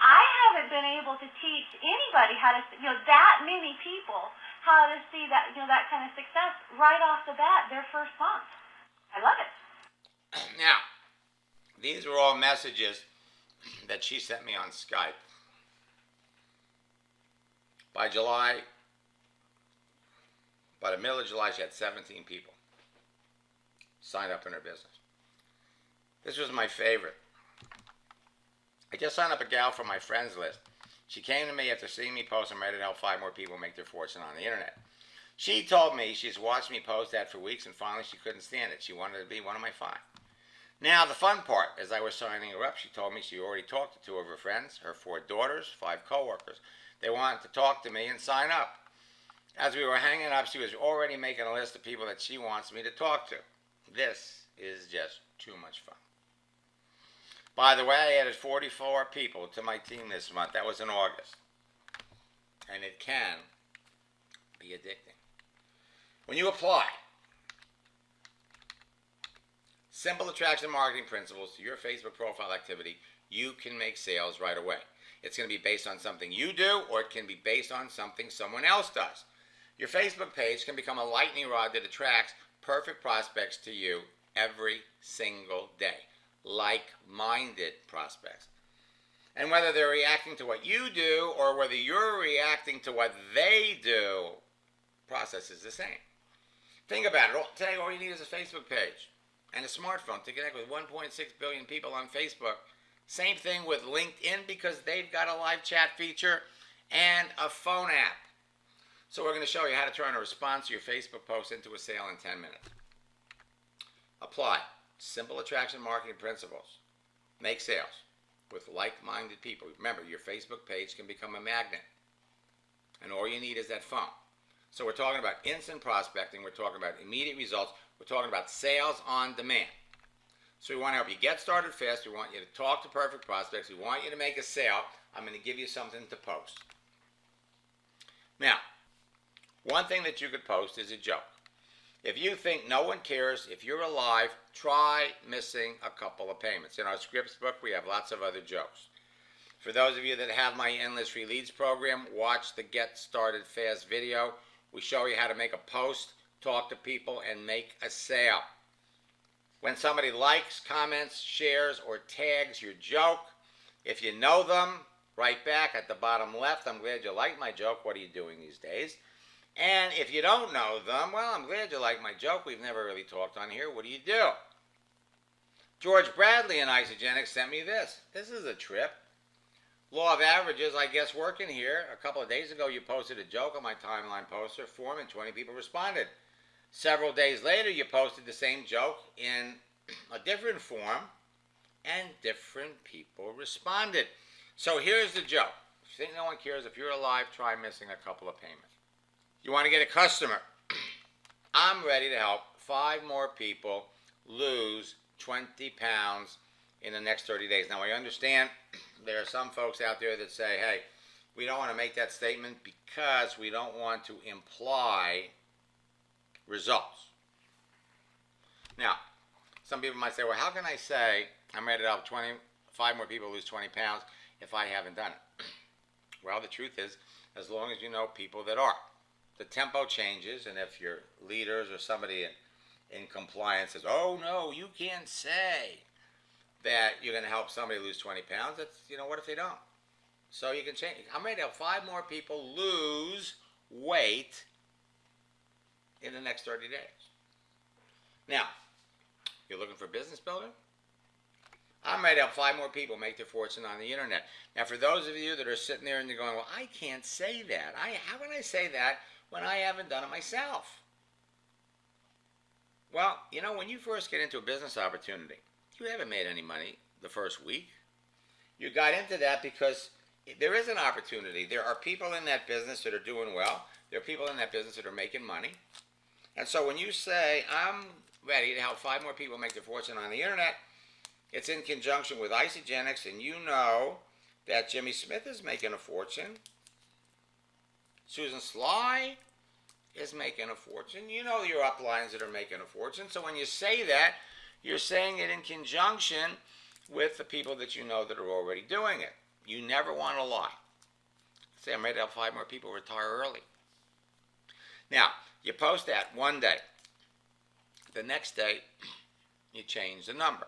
[SPEAKER 3] I haven't been able to teach anybody how to, that many people how to see that, that kind of success right off the bat, their first month. I love it.
[SPEAKER 1] Now, these are all messages that she sent me on Skype. By the middle of July, she had 17 people sign up in her business. This was my favorite. I just signed up a gal from my friends list. She came to me after seeing me post and ready to help 5 more people make their fortune on the internet. She told me she's watched me post that for weeks and finally she couldn't stand it. She wanted to be one of my 5. Now, the fun part, as I was signing her up, she told me she already talked to 2 of her friends, her 4 daughters, 5 coworkers. They wanted to talk to me and sign up. As we were hanging up, she was already making a list of people that she wants me to talk to. This is just too much fun. By the way, I added 44 people to my team this month. That was in August. and it can be addicting. When you apply simple attraction marketing principles to your Facebook profile activity, you can make sales right away. It's going to be based on something you do, or it can be based on something someone else does. Your Facebook page can become a lightning rod that attracts perfect prospects to you every single day. Like-minded prospects. And whether they're reacting to what you do or whether you're reacting to what they do, process is the same. Think about it. Today, all you need is a Facebook page and a smartphone to connect with 1.6 billion people on Facebook. Same thing with LinkedIn, because they've got a live chat feature and a phone app. So we're going to show you how to turn a response to your Facebook post into a sale in 10 minutes. Apply simple attraction marketing principles. Make sales with like-minded people. Remember, your Facebook page can become a magnet. And all you need is that phone. So we're talking about instant prospecting. We're talking about immediate results. We're talking about sales on demand. So we want to help you get started fast. We want you to talk to perfect prospects. We want you to make a sale. I'm going to give you something to post. Now, one thing that you could post is a joke. If you think no one cares, if you're alive, try missing a couple of payments. In our scripts book, we have lots of other jokes. For those of you that have my Endless Free Leads program, watch the Get Started Fast video. We show you how to make a post, talk to people, and make a sale. When somebody likes, comments, shares, or tags your joke, if you know them, write back at the bottom left, I'm glad you liked my joke. What are you doing these days? And if you don't know them, well, I'm glad you like my joke. We've never really talked on here. What do you do? George Bradley in Isagenix sent me this. This is a trip. Law of averages, I guess, working here. A couple of days ago, you posted a joke on my timeline poster form, and 20 people responded. Several days later, you posted the same joke in a different form, and different people responded. So here's the joke. If you think no one cares, if you're alive, try missing a couple of payments. You want to get a customer. I'm ready to help 5 more people lose 20 pounds in the next 30 days. Now, I understand there are some folks out there that say, hey, we don't want to make that statement because we don't want to imply results. Now, some people might say, well, how can I say I'm ready to help 5 more people lose 20 pounds if I haven't done it? Well, the truth is, as long as you know people that are. The tempo changes, and if your leaders or somebody in compliance says, oh, no, you can't say that you're going to help somebody lose 20 pounds, that's, what if they don't? So you can change. I'm ready to help 5 more people lose weight in the next 30 days. Now, you're looking for a business builder? I'm ready to help 5 more people make their fortune on the internet. Now, for those of you that are sitting there and you're going, well, I can't say that. How can I say that when I haven't done it myself? Well, when you first get into a business opportunity, you haven't made any money the first week. You got into that because there is an opportunity. There are people in that business that are doing well. There are people in that business that are making money. And so when you say, I'm ready to help 5 more people make their fortune on the internet, it's in conjunction with Isagenix, and you know that Jimmy Smith is making a fortune. Susan Sly is making a fortune. You know your uplines that are making a fortune. So when you say that, you're saying it in conjunction with the people that you know that are already doing it. You never want to lie. Say, I'm ready to help 5 more people retire early. Now, you post that one day. The next day, you change the number.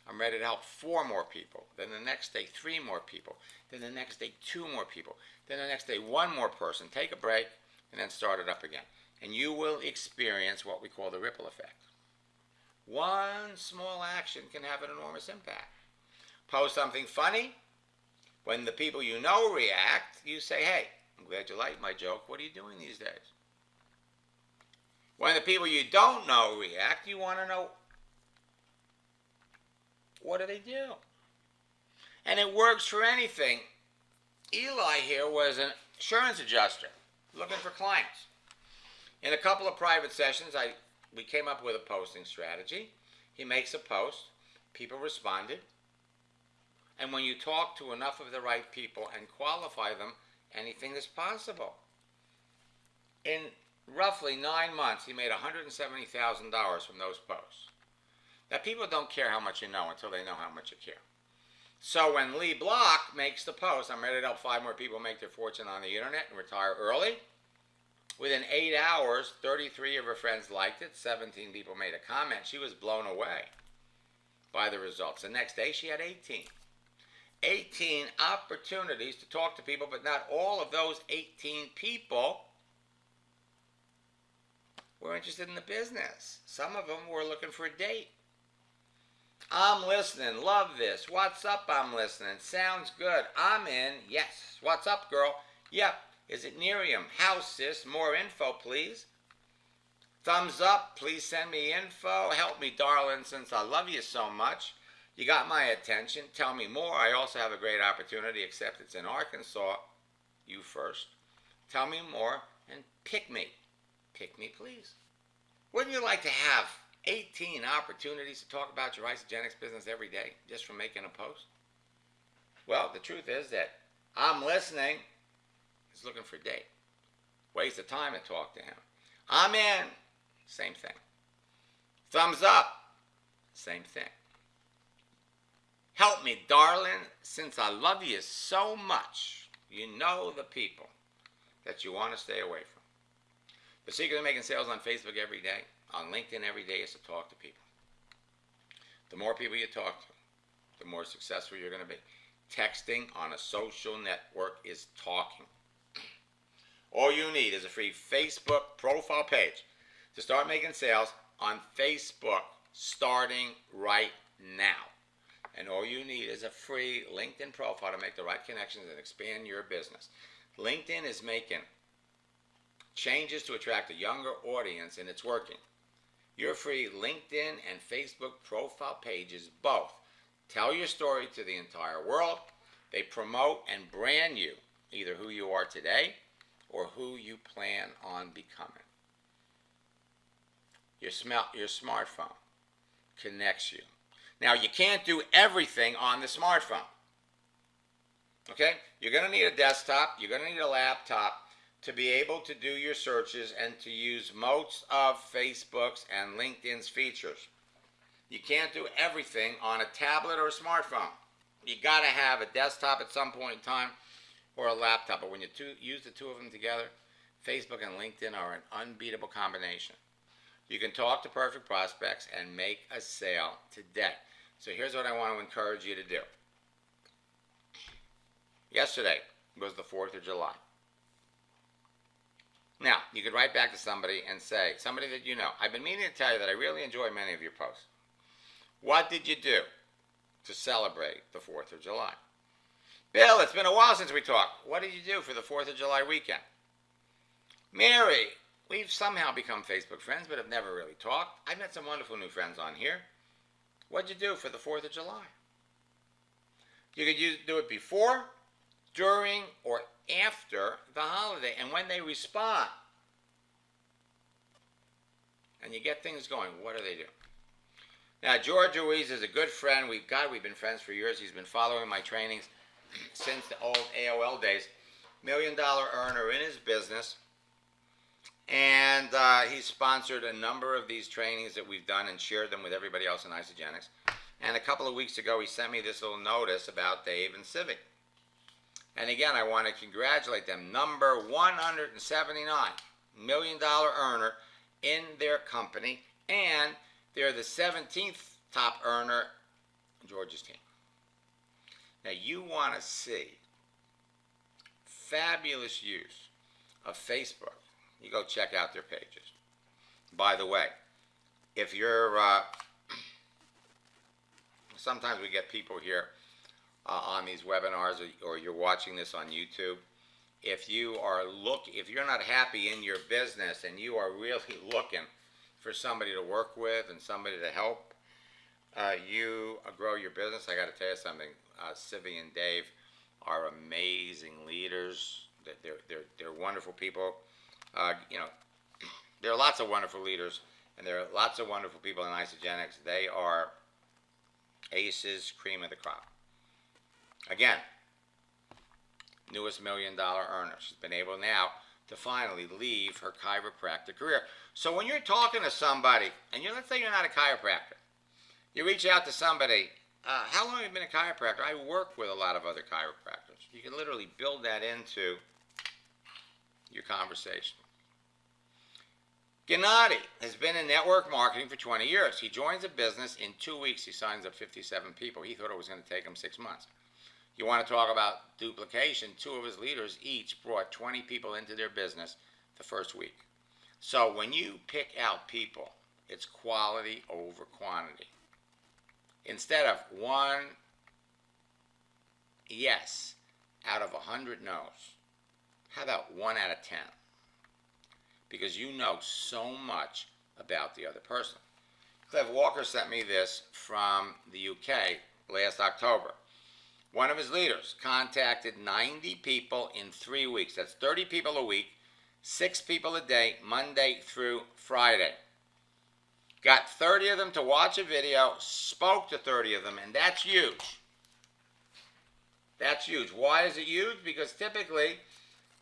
[SPEAKER 1] I'm ready to help 4 more people. Then the next day, 3 more people. Then the next day, 2 more people. Then the next day, 1 more person. Take a break, and then start it up again. And you will experience what we call the ripple effect. One small action can have an enormous impact. Post something funny. When the people you know react, you say, hey, I'm glad you liked my joke. What are you doing these days? When the people you don't know react, you want to know, what do they do? And it works for anything. Eli here was an insurance adjuster looking for clients. In a couple of private sessions, we came up with a posting strategy. He makes a post. People responded. And when you talk to enough of the right people and qualify them anything is possible. In roughly 9 months, he made $170,000 from those posts. Now, people don't care how much you know until they know how much you care. So when Lee Block makes the post, I'm ready to help 5 more people make their fortune on the internet and retire early. Within 8 hours, 33 of her friends liked it. 17 people made a comment. She was blown away by the results. The next day, she had 18. 18 opportunities to talk to people, but not all of those 18 people were interested in the business. Some of them were looking for a date. I'm listening. Love this. What's up? I'm listening. Sounds good. I'm in. Yes. What's up, girl? Yep. Is it Miriam? How, sis? More info, please. Thumbs up. Please send me info. Help me, darling, since I love you so much. You got my attention. Tell me more. I also have a great opportunity, except it's in Arkansas. You first. Tell me more and pick me. Pick me, please. Wouldn't you like to have 18 opportunities to talk about your Isagenix business every day just from making a post? Well, the truth is that I'm listening is looking for a date. Waste of time to talk to him. I'm in. Same thing. Thumbs up. Same thing. Help me, darling, since I love you so much. You know the people that you want to stay away from. The secret of making sales on Facebook every day, on LinkedIn every day, is to talk to people. The more people you talk to, the more successful you're going to be. Texting on a social network is talking. All you need is a free Facebook profile page to start making sales on Facebook starting right now. And all you need is a free LinkedIn profile to make the right connections and expand your business. LinkedIn is making changes to attract a younger audience, and it's working. Your free LinkedIn and Facebook profile pages both tell your story to the entire world. They promote and brand you, either who you are today or who you plan on becoming. Your smartphone connects you. Now, you can't do everything on the smartphone. Okay? You're going to need a desktop. You're going to need a laptop to be able to do your searches and to use most of Facebook's and LinkedIn's features. You can't do everything on a tablet or a smartphone. You got to have a desktop at some point in time or a laptop. But when you use the two of them together, Facebook and LinkedIn are an unbeatable combination. You can talk to perfect prospects and make a sale today. So here's what I want to encourage you to do. Yesterday was the 4th of July. Now, you could write back to somebody and say, somebody that you know, I've been meaning to tell you that I really enjoy many of your posts. What did you do to celebrate the 4th of July? Bill, it's been a while since we talked. What did you do for the 4th of July weekend? Mary, we've somehow become Facebook friends, but have never really talked. I've met some wonderful new friends on here. What'd you do for the 4th of July? You could do it before, during, or after the holiday. And when they respond, and you get things going, what do they do? Now, George Ruiz is a good friend. We've been friends for years. He's been following my trainings since the old AOL days. $1 million earner in his business. And he's sponsored a number of these trainings that we've done and shared them with everybody else in Isagenix. And a couple of weeks ago, he sent me this little notice about Dave and Civic. And again, I want to congratulate them. Number 179, $1 million earner in their company. And they're the 17th top earner in George's team. Now, you want to see fabulous use of Facebook. You go check out their pages. By the way, if you're, sometimes we get people here on these webinars, or you're watching this on YouTube. If you're not happy in your business and you are really looking for somebody to work with and somebody to help you grow your business, I got to tell you something. Sivy and Dave are amazing leaders. They're wonderful people. There are lots of wonderful leaders, and there are lots of wonderful people in Isagenix. They are aces, cream of the crop. Again, newest $1 million earner. She's been able now to finally leave her chiropractic career. So when you're talking to somebody, and let's say you're not a chiropractor, you reach out to somebody, how long have you been a chiropractor? I work with a lot of other chiropractors. You can literally build that into your conversation. Gennady has been in network marketing for 20 years. He joins a business. In 2 weeks, he signs up 57 people. He thought it was going to take him 6 months. You want to talk about duplication? 2 of his leaders each brought 20 people into their business the first week. So when you pick out people, it's quality over quantity. Instead of 1 yes out of 100 no's, how about 1 out of 10? Because you know so much about the other person. Cliff Walker sent me this from the UK last October. One of his leaders contacted 90 people in 3 weeks. That's 30 people a week, 6 people a day, Monday through Friday. Got 30 of them to watch a video, spoke to 30 of them, and that's huge. That's huge. Why is it huge? Because typically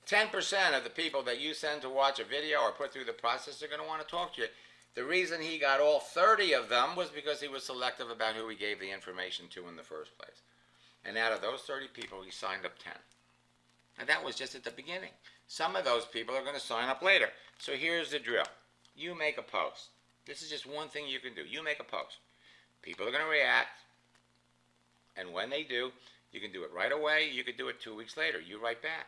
[SPEAKER 1] 10% of the people that you send to watch a video or put through the process are going to want to talk to you. The reason he got all 30 of them was because he was selective about who he gave the information to in the first place. And out of those 30 people, he signed up 10. And that was just at the beginning. Some of those people are going to sign up later. So here's the drill. You make a post. This is just one thing you can do. You make a post. People are going to react. And when they do, you can do it right away. You can do it 2 weeks later. You write back.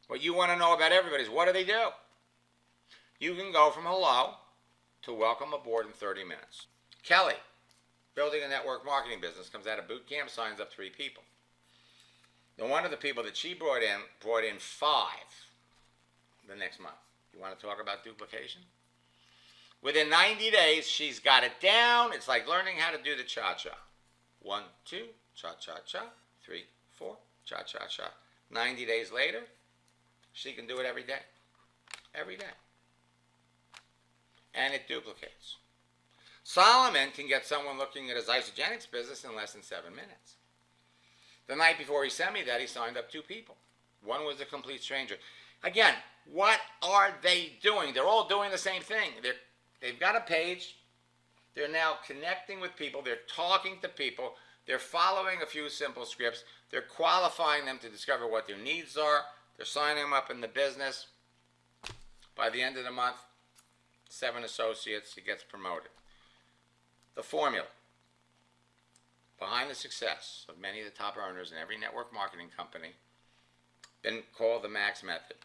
[SPEAKER 1] What you want to know about everybody is, what do they do? You can go from hello to welcome aboard in 30 minutes. Kelly, building a network marketing business, comes out of boot camp, signs up 3 people. Now, one of the people that she brought in 5 the next month. You want to talk about duplication? Within 90 days, she's got it down. It's like learning how to do the cha-cha. 1, 2, cha-cha-cha, 3, 4, cha-cha-cha. 90 days later, she can do it every day. Every day. And it duplicates. Solomon can get someone looking at his Isagenix business in less than 7 minutes. The night before he sent me that, he signed up 2 people. One was a complete stranger. Again, what are they doing? They're all doing the same thing. They've got a page. They're now connecting with people. They're talking to people. They're following a few simple scripts. They're qualifying them to discover what their needs are. They're signing them up in the business. By the end of the month, 7 associates, he gets promoted. The formula behind the success of many of the top earners in every network marketing company been called the MAX method.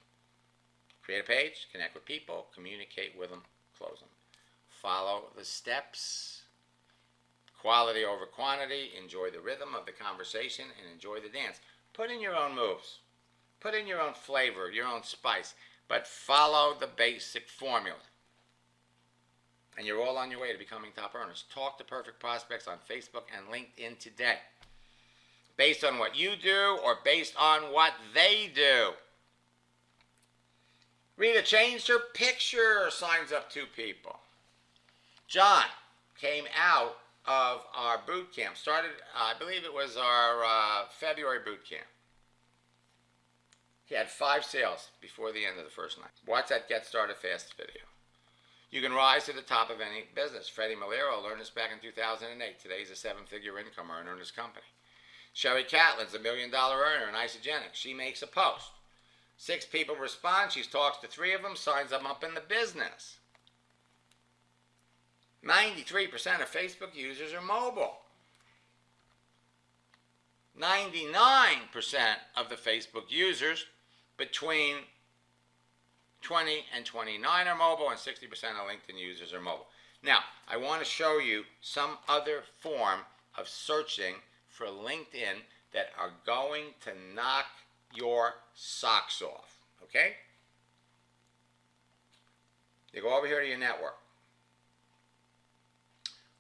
[SPEAKER 1] Create a page, connect with people, communicate with them, close them. Follow the steps. Quality over quantity. Enjoy the rhythm of the conversation and enjoy the dance. Put in your own moves. Put in your own flavor, your own spice, but follow the basic formula. And you're all on your way to becoming top earners. Talk to perfect prospects on Facebook and LinkedIn today. Based on what you do or based on what they do. Rita changed her picture, signs up 2 people. John came out of our boot camp. Started, I believe it was our February boot camp. He had 5 sales before the end of the first night. Watch that Get Started Fast video. You can rise to the top of any business. Freddie Malero learned this back in 2008. Today he's a 7-figure income earner in his company. Sherry Catlin's a $1 million earner in Isagenix. She makes a post. 6 people respond. She talks to 3 of them, signs them up in the business. 93% of Facebook users are mobile. 99% of the Facebook users between 20 and 29 are mobile, and 60% of LinkedIn users are mobile. Now, I want to show you some other form of searching for LinkedIn that are going to knock your socks off, okay? You go over here to your network.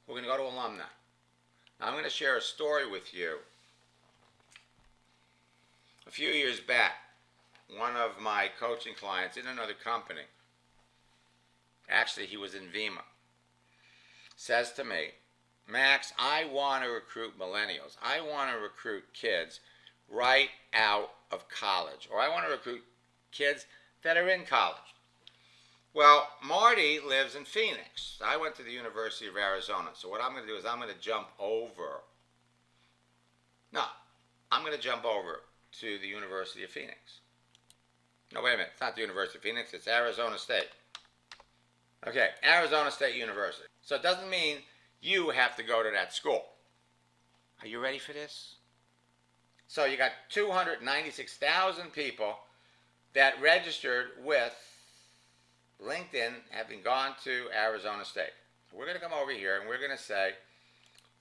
[SPEAKER 1] We're going to go to alumni. Now, I'm going to share a story with you. A few years back, one of my coaching clients in another company, actually he was in Vima, says to me, Max, I want to recruit millennials. I want to recruit kids right out of college, or I want to recruit kids that are in college. Well, Marty lives in Phoenix. I went to the University of Arizona. So what I'm going to do is I'm going to jump over. No, I'm going to jump over to the University of Phoenix. No, wait a minute. It's not the University of Phoenix. It's Arizona State. Okay, Arizona State University. So it doesn't mean you have to go to that school. Are you ready for this? So you got 296,000 people that registered with LinkedIn having gone to Arizona State. So we're going to come over here and we're going to say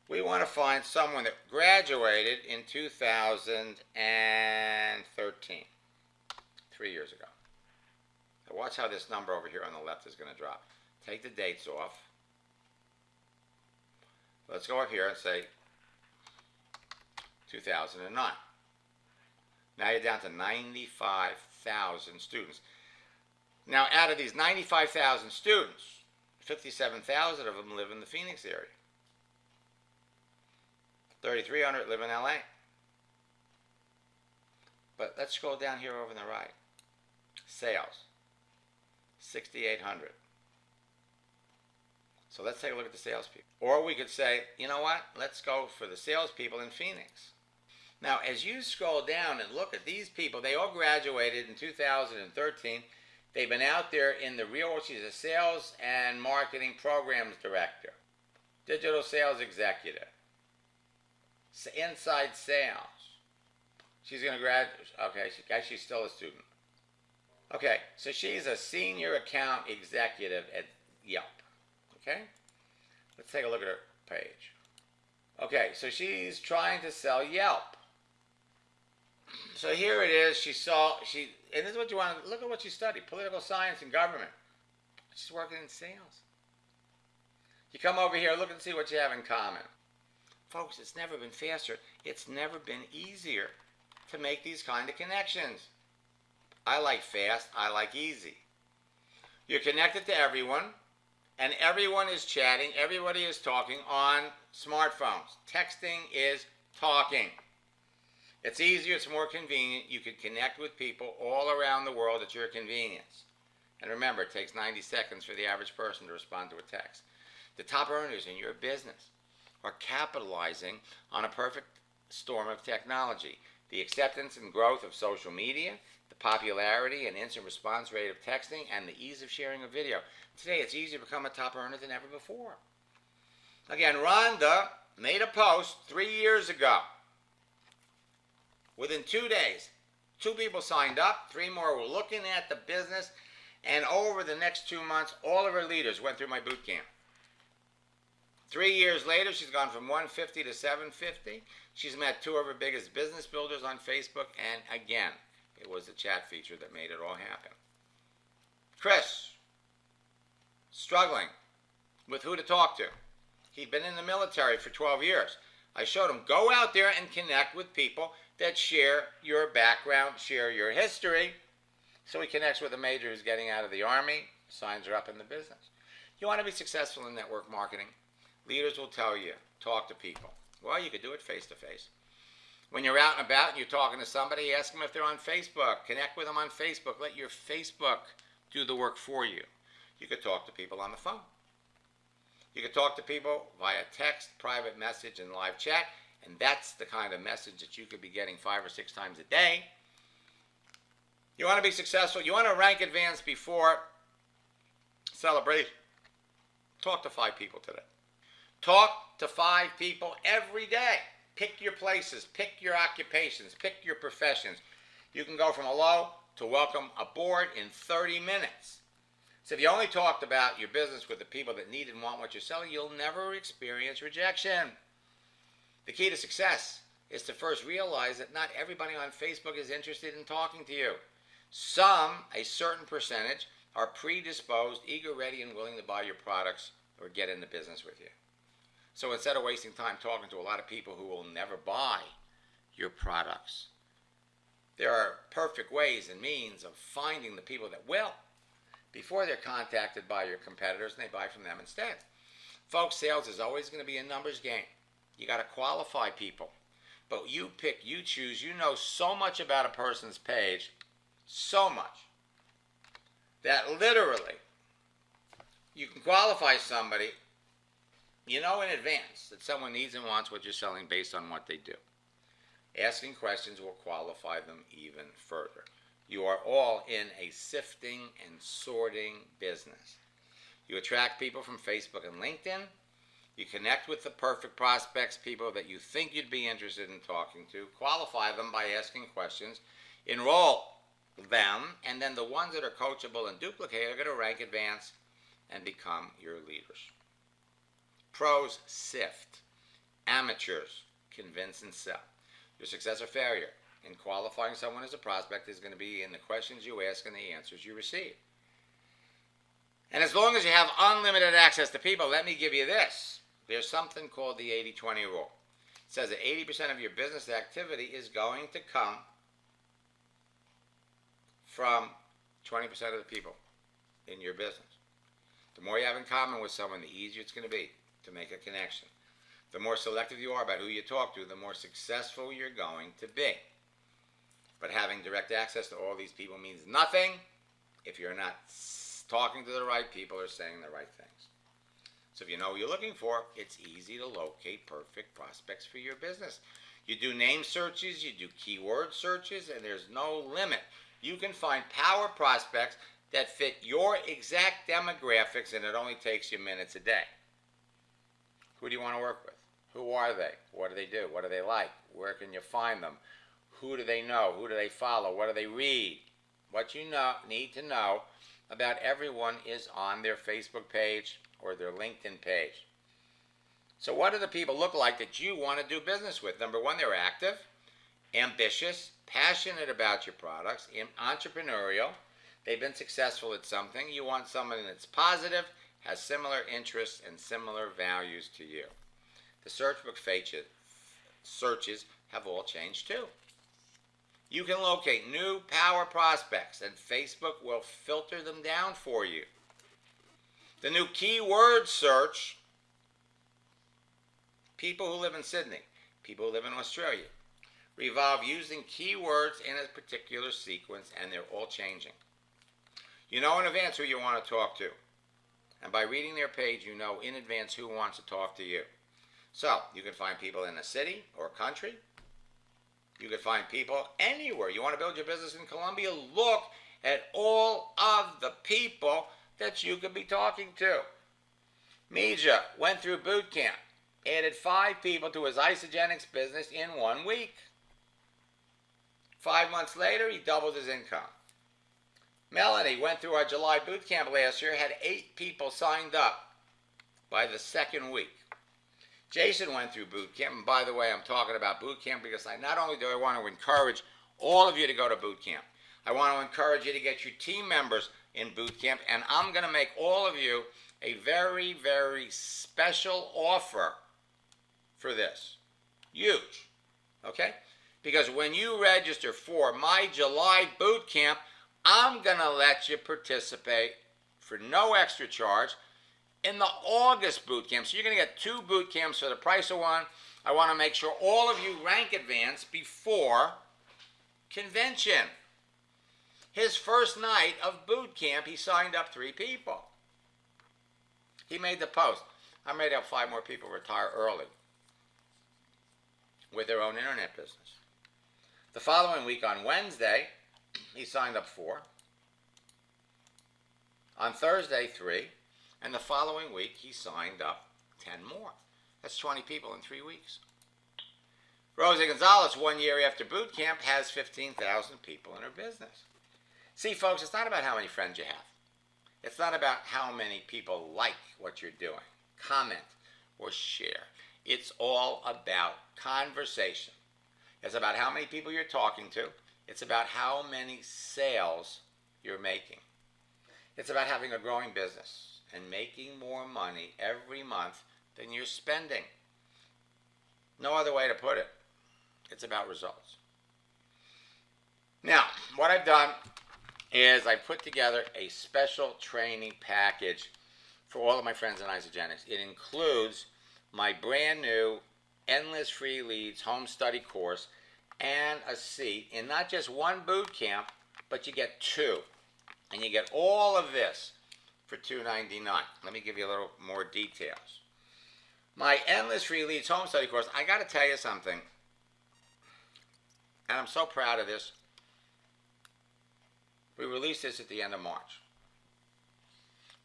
[SPEAKER 1] we want to find someone that graduated in 2013, 3 years ago. So watch how this number over here on the left is going to drop. Take the dates off. Let's go up here and say 2009. Now you're down to 95,000 students. Now out of these 95,000 students, 57,000 of them live in the Phoenix area. 3,300 live in LA. But let's scroll down here over on the right. Sales, 6,800. So let's take a look at the salespeople. Or we could say, you know what? Let's go for the salespeople in Phoenix. Now, as you scroll down and look at these people, they all graduated in 2013. They've been out there in the real world. She's a sales and marketing programs director, digital sales executive, inside sales. She's going to graduate. Okay, she's still a student. Okay, so she's a senior account executive at Yelp. Okay, let's take a look at her page. Okay, so she's trying to sell Yelp. So here it is. And this is what you want to look at what she studied: political science and government. She's working in sales. You come over here, look and see what you have in common. Folks, it's never been faster. It's never been easier to make these kind of connections. I like fast. I like easy. You're connected to everyone. And everyone is chatting, everybody is talking on smartphones. Texting is talking. It's easier, it's more convenient. You can connect with people all around the world at your convenience. And remember, it takes 90 seconds for the average person to respond to a text. The top earners in your business are capitalizing on a perfect storm of technology. The acceptance and growth of social media, the popularity and instant response rate of texting, and the ease of sharing a video. Today, it's easier to become a top earner than ever before. Again, Rhonda made a post 3 years ago. Within 2 days, 2 people signed up, 3 more were looking at the business, and over the next 2 months, all of her leaders went through my boot camp. 3 years later, she's gone from 150 to 750. She's met 2 of her biggest business builders on Facebook, and again, it was the chat feature that made it all happen. Chris, struggling with who to talk to. He'd been in the military for 12 years. I showed him, go out there and connect with people that share your background, share your history. So he connects with a major who's getting out of the Army, signs her up in the business. You want to be successful in network marketing? Leaders will tell you, talk to people. Well, you could do it face-to-face. When you're out and about and you're talking to somebody, ask them if they're on Facebook. Connect with them on Facebook. Let your Facebook do the work for you. You could talk to people on the phone. You could talk to people via text, private message, and live chat. And that's the kind of message that you could be getting 5 or 6 times a day. You want to be successful. You want to rank advance before celebration. Talk to 5 people today. Talk to 5 people every day. Pick your places. Pick your occupations. Pick your professions. You can go from hello to welcome aboard in 30 minutes. So if you only talked about your business with the people that need and want what you're selling, you'll never experience rejection. The key to success is to first realize that not everybody on Facebook is interested in talking to you. Some, a certain percentage, are predisposed, eager, ready, and willing to buy your products or get into business with you. So instead of wasting time talking to a lot of people who will never buy your products, there are perfect ways and means of finding the people that will before they're contacted by your competitors and they buy from them instead. Folks, sales is always going to be a numbers game. You got to qualify people. but you pick, you choose, you know so much about a person's page, so much, that literally you can qualify somebody, you know in advance that someone needs and wants what you're selling based on what they do. Asking questions will qualify them even further. You are all in a sifting and sorting business. You attract people from Facebook and LinkedIn. You connect with the perfect prospects, people that you think you'd be interested in talking to. Qualify them by asking questions. Enroll them, and then the ones that are coachable and duplicate are going to rank, advance, and become your leaders. Pros sift. Amateurs convince and sell. Your success or failure in qualifying someone as a prospect is going to be in the questions you ask and the answers you receive. And as long as you have unlimited access to people, let me give you this. There's something called the 80-20 rule. It says that 80% of your business activity is going to come from 20% of the people in your business. The more you have in common with someone, the easier it's going to be to make a connection. The more selective you are about who you talk to, the more successful you're going to be. But having direct access to all these people means nothing if you're not talking to the right people or saying the right things. So if you know what you're looking for, it's easy to locate perfect prospects for your business. You do name searches, you do keyword searches, and there's no limit. You can find power prospects that fit your exact demographics, and it only takes you minutes a day. Who do you want to work with? Who are they? What do they do? What do they like? Where can you find them? Who do they know? Who do they follow? What do they read? What you need to know about everyone is on their Facebook page or their LinkedIn page. So what do the people look like that you want to do business with? Number one, they're active, ambitious, passionate about your products, entrepreneurial. They've been successful at something. You want someone that's positive, has similar interests and similar values to you. The search book searches have all changed too. You can locate new power prospects, and Facebook will filter them down for you. The new keyword search, people who live in Sydney, people who live in Australia, revolve using keywords in a particular sequence, and they're all changing. You know in advance who you want to talk to. And by reading their page, you know in advance who wants to talk to you. So, you can find people in a city or a country. You can find people anywhere. You want to build your business in Colombia? Look at all of the people that you could be talking to. Mija went through boot camp, added 5 people to his Isagenix business in 1 week. 5 months later, he doubled his income. Melanie went through our July boot camp last year, had 8 people signed up by the 2nd week. Jason went through boot camp, and by the way, I'm talking about boot camp because not only do I want to encourage all of you to go to boot camp, I want to encourage you to get your team members in boot camp, and I'm going to make all of you a very, very special offer for this. Huge, okay? Because when you register for my July boot camp, I'm going to let you participate for no extra charge in the August boot camp. So you're going to get 2 boot camps for the price of 1. I want to make sure all of you rank advance before convention. His first night of boot camp, he signed up 3 people. He made the post. I made up 5 more people retire early with their own internet business. The following week on Wednesday, he signed up 4. On Thursday, 3. And the following week, he signed up 10 more. That's 20 people in 3 weeks. Rosie Gonzalez, 1 year after boot camp, has 15,000 people in her business. See, folks, it's not about how many friends you have. It's not about how many people like what you're doing, comment, or share. It's all about conversation. It's about how many people you're talking to. It's about how many sales you're making. It's about having a growing business and making more money every month than you're spending. No other way to put it. It's about results. Now, what I've done is I put together a special training package for all of my friends in Isagenix. It includes my brand new endless free leads home study course and a seat in not just one boot camp, but you get two. And you get all of this for $299. Let me give you a little more details. My endless free leads home study course, I got to tell you something, and I'm so proud of this. We released this at the end of March.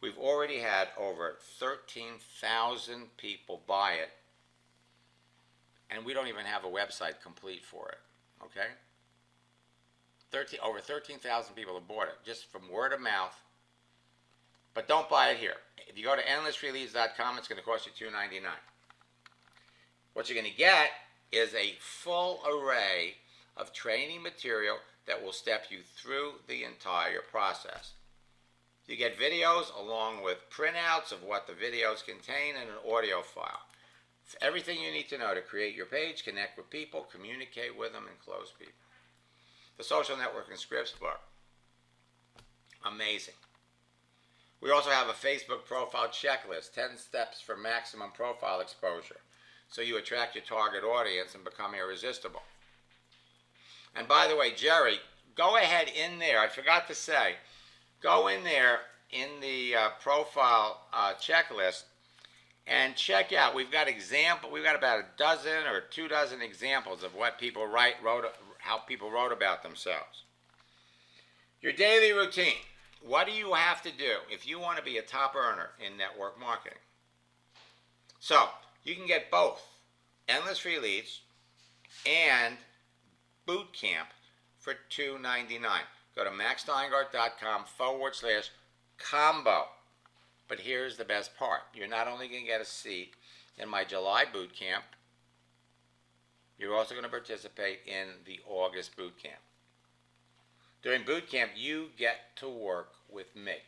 [SPEAKER 1] We've already had over 13,000 people buy it, and we don't even have a website complete for it, okay? Over 13,000 people have bought it, just from word of mouth. But don't buy it here. If you go to endlessfreeleads.com, it's going to cost you $299. What you're going to get is a full array of training material that will step you through the entire process. You get videos along with printouts of what the videos contain and an audio file. It's everything you need to know to create your page, connect with people, communicate with them, and close people. The Social Networking Scripts book. Amazing. We also have a Facebook profile checklist, 10 steps for maximum profile exposure, so you attract your target audience and become irresistible. And by the way, Jerry, go ahead in there. I forgot to say, go in there in the profile checklist and check out. We've got about a dozen or 2 dozen examples of what people how people wrote about themselves. Your daily routine. What do you have to do if you want to be a top earner in network marketing? So, you can get both endless free leads and boot camp for $299. Go to maxsteingart.com/combo. But here's the best part. You're not only going to get a seat in my July boot camp, you're also going to participate in the August boot camp. During boot camp, you get to work with me.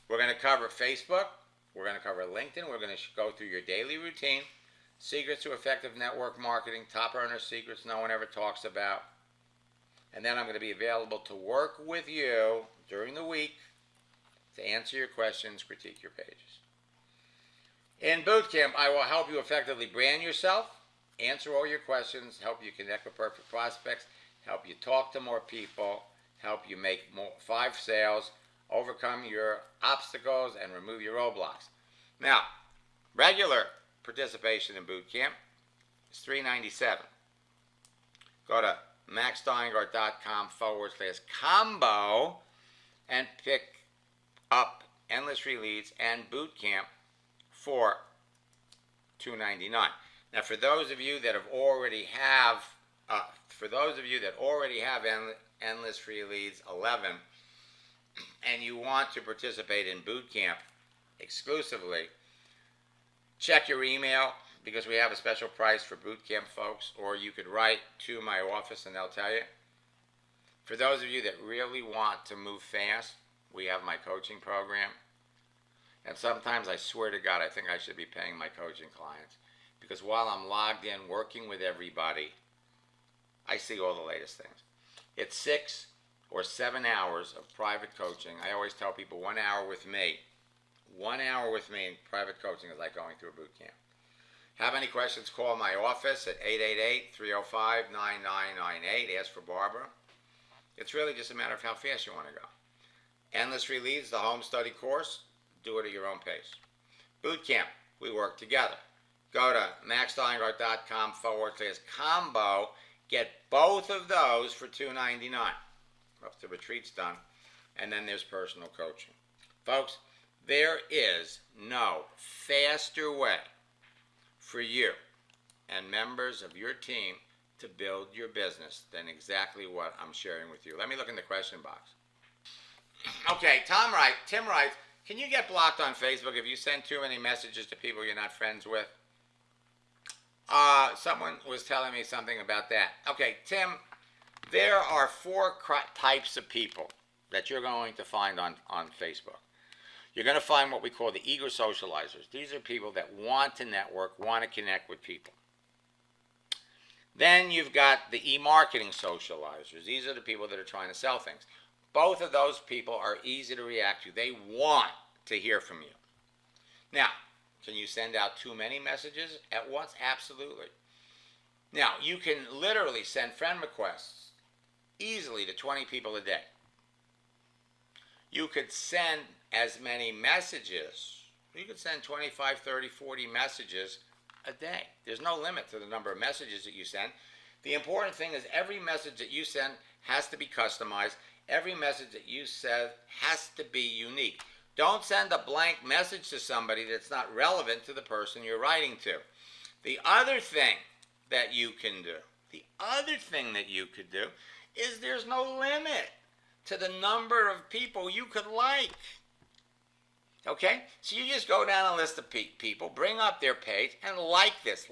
[SPEAKER 1] We're going to cover Facebook. We're going to cover LinkedIn. We're going to go through your daily routine, secrets to effective network marketing, top earner secrets no one ever talks about. And then I'm going to be available to work with you during the week to answer your questions, critique your pages. In boot camp, I will help you effectively brand yourself, answer all your questions, help you connect with perfect prospects, help you talk to more people, help you make 5 sales, overcome your obstacles, and remove your roadblocks. Now, regular participation in boot camp is $397. Go to maxsteingart.com/combo and pick up endless free leads and boot camp for $299. Now, for those of you that already have endless free leads 11, and you want to participate in boot camp exclusively, check your email because we have a special price for boot camp folks, or you could write to my office and they'll tell you. For those of you that really want to move fast, we have my coaching program. And sometimes I swear to God, I think I should be paying my coaching clients, because while I'm logged in working with everybody, I see all the latest things. It's 6 or 7 hours of private coaching. I always tell people 1 hour with me. 1 hour with me in private coaching is like going through a boot camp. Have any questions, call my office at 888-305-9998. Ask for Barbara. It's really just a matter of how fast you want to go. Endless free leads, the home study course. Do it at your own pace. Boot camp, we work together. Go to maxsteingart.com/combo. Get both of those for $299. Up to retreat's done. And then there's personal coaching. Folks, there is no faster way for you and members of your team to build your business than exactly what I'm sharing with you. Let me look in the question box. Okay, Tim writes, can you get blocked on Facebook if you send too many messages to people you're not friends with? Someone was telling me something about that. Okay, Tim, there are 4 types of people that you're going to find on Facebook. You're going to find what we call the eager socializers. These are people that want to network, want to connect with people. Then you've got the e-marketing socializers. These are the people that are trying to sell things. Both of those people are easy to react to. They want to hear from you. Now, can you send out too many messages at once? Absolutely. Now, you can literally send friend requests easily to 20 people a day. You could send as many messages. You could send 25, 30, 40 messages a day. There's no limit to the number of messages that you send. The important thing is every message that you send has to be customized. Every message that you send has to be unique. Don't send a blank message to somebody that's not relevant to the person you're writing to. The other thing that you can do, is there's no limit to the number of people you could like. Okay? So you just go down a list of people, bring up their page, and like this,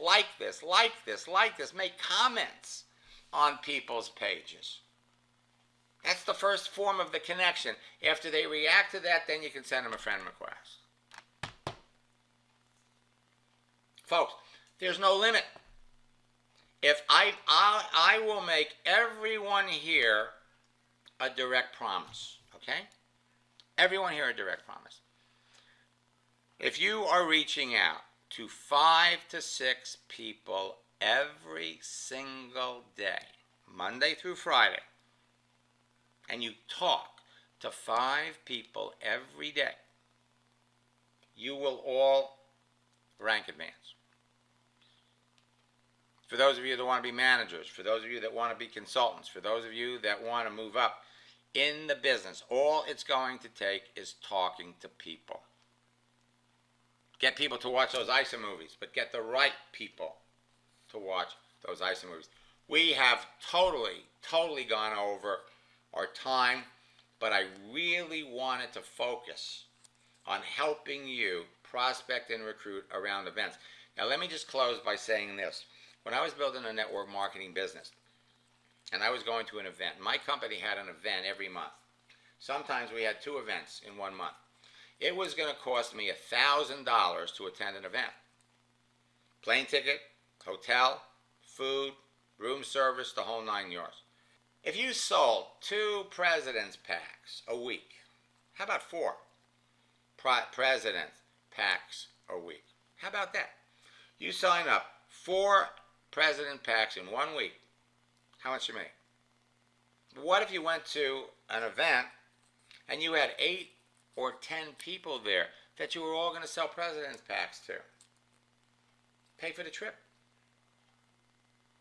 [SPEAKER 1] make comments on people's pages. That's the first form of the connection. After they react to that, then you can send them a friend request. Folks, there's no limit. If I will make everyone here a direct promise, okay? Everyone here a direct promise. If you are reaching out to 5 to 6 people every single day, Monday through Friday, and you talk to 5 people every day, you will all rank advance. For those of you that want to be managers, for those of you that want to be consultants, for those of you that want to move up in the business, all it's going to take is talking to people. Get people to watch those ISA movies, but get the right people to watch those ISA movies. We have totally gone over our time, but I really wanted to focus on helping you prospect and recruit around events. Now, let me just close by saying this. When I was building a network marketing business, and I was going to an event, my company had an event every month. Sometimes we had 2 events in 1 month. It was going to cost me $1,000 to attend an event. Plane ticket, hotel, food, room service, the whole 9 yards. If you sold 2 President's Packs a week, how about 4 President's Packs a week? How about that? You sign up 4 President Packs in 1 week. How much you make? What if you went to an event and you had 8 or 10 people there that you were all going to sell President's Packs to? Pay for the trip.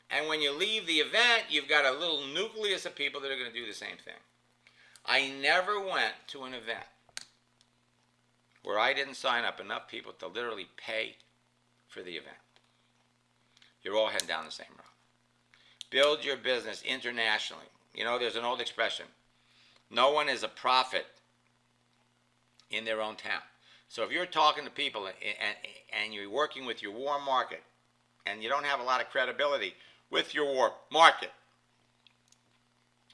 [SPEAKER 1] And when you leave the event, you've got a little nucleus of people that are going to do the same thing. I never went to an event where I didn't sign up enough people to literally pay for the event. You're all heading down the same road. Build your business internationally. You know, there's an old expression. No one is a prophet in their own town. So if you're talking to people and you're working with your warm market and you don't have a lot of credibility with your warm market,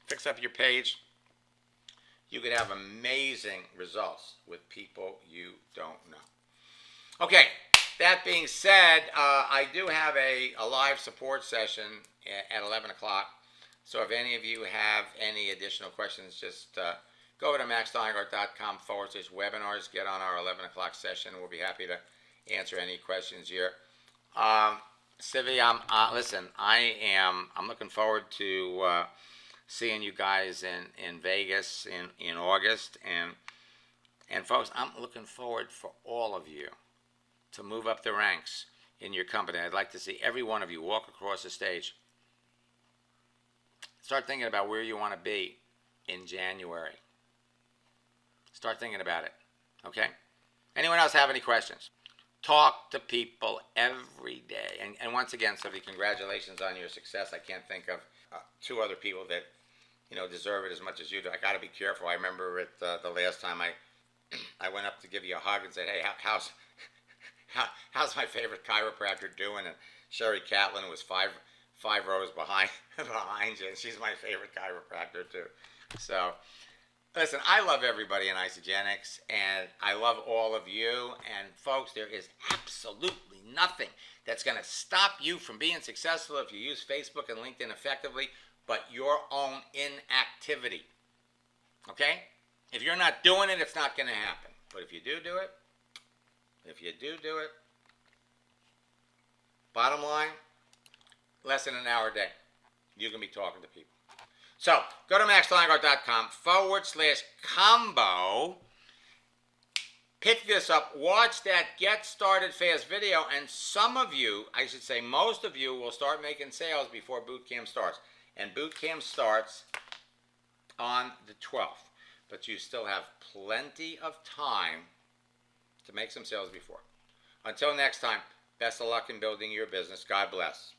[SPEAKER 1] fix up your page. You could have amazing results with people you don't know. Okay, that being said, I do have a live support session at 11 o'clock. So if any of you have any additional questions, just go over to maxsteingart.com/webinars. Get on our 11 o'clock session. We'll be happy to answer any questions here. Sivi, listen, I'm looking forward to seeing you guys in Vegas in August. And folks, I'm looking forward for all of you to move up the ranks in your company. I'd like to see every one of you walk across the stage. Start thinking about where you want to be in January. Start thinking about it, okay? Anyone else have any questions? Talk to people every day. And once again, Sophie, congratulations on your success. I can't think of 2 other people that, deserve it as much as you do. I got to be careful. I remember the last time I went up to give you a hug and said, hey, how's my favorite chiropractor doing? And Sherry Catlin was five rows behind you, and she's my favorite chiropractor too. So, listen, I love everybody in Isagenix, and I love all of you. And folks, there is absolutely nothing that's going to stop you from being successful if you use Facebook and LinkedIn effectively, but your own inactivity. Okay? If you're not doing it, it's not going to happen. But if you do it, bottom line, less than an hour a day. You can be talking to people. So go to maxsteingart.com/combo. Pick this up, watch that Get Started Fast video, and some of you, I should say most of you, will start making sales before boot camp starts. And boot camp starts on the 12th. But you still have plenty of time to make some sales before. Until next time, best of luck in building your business. God bless.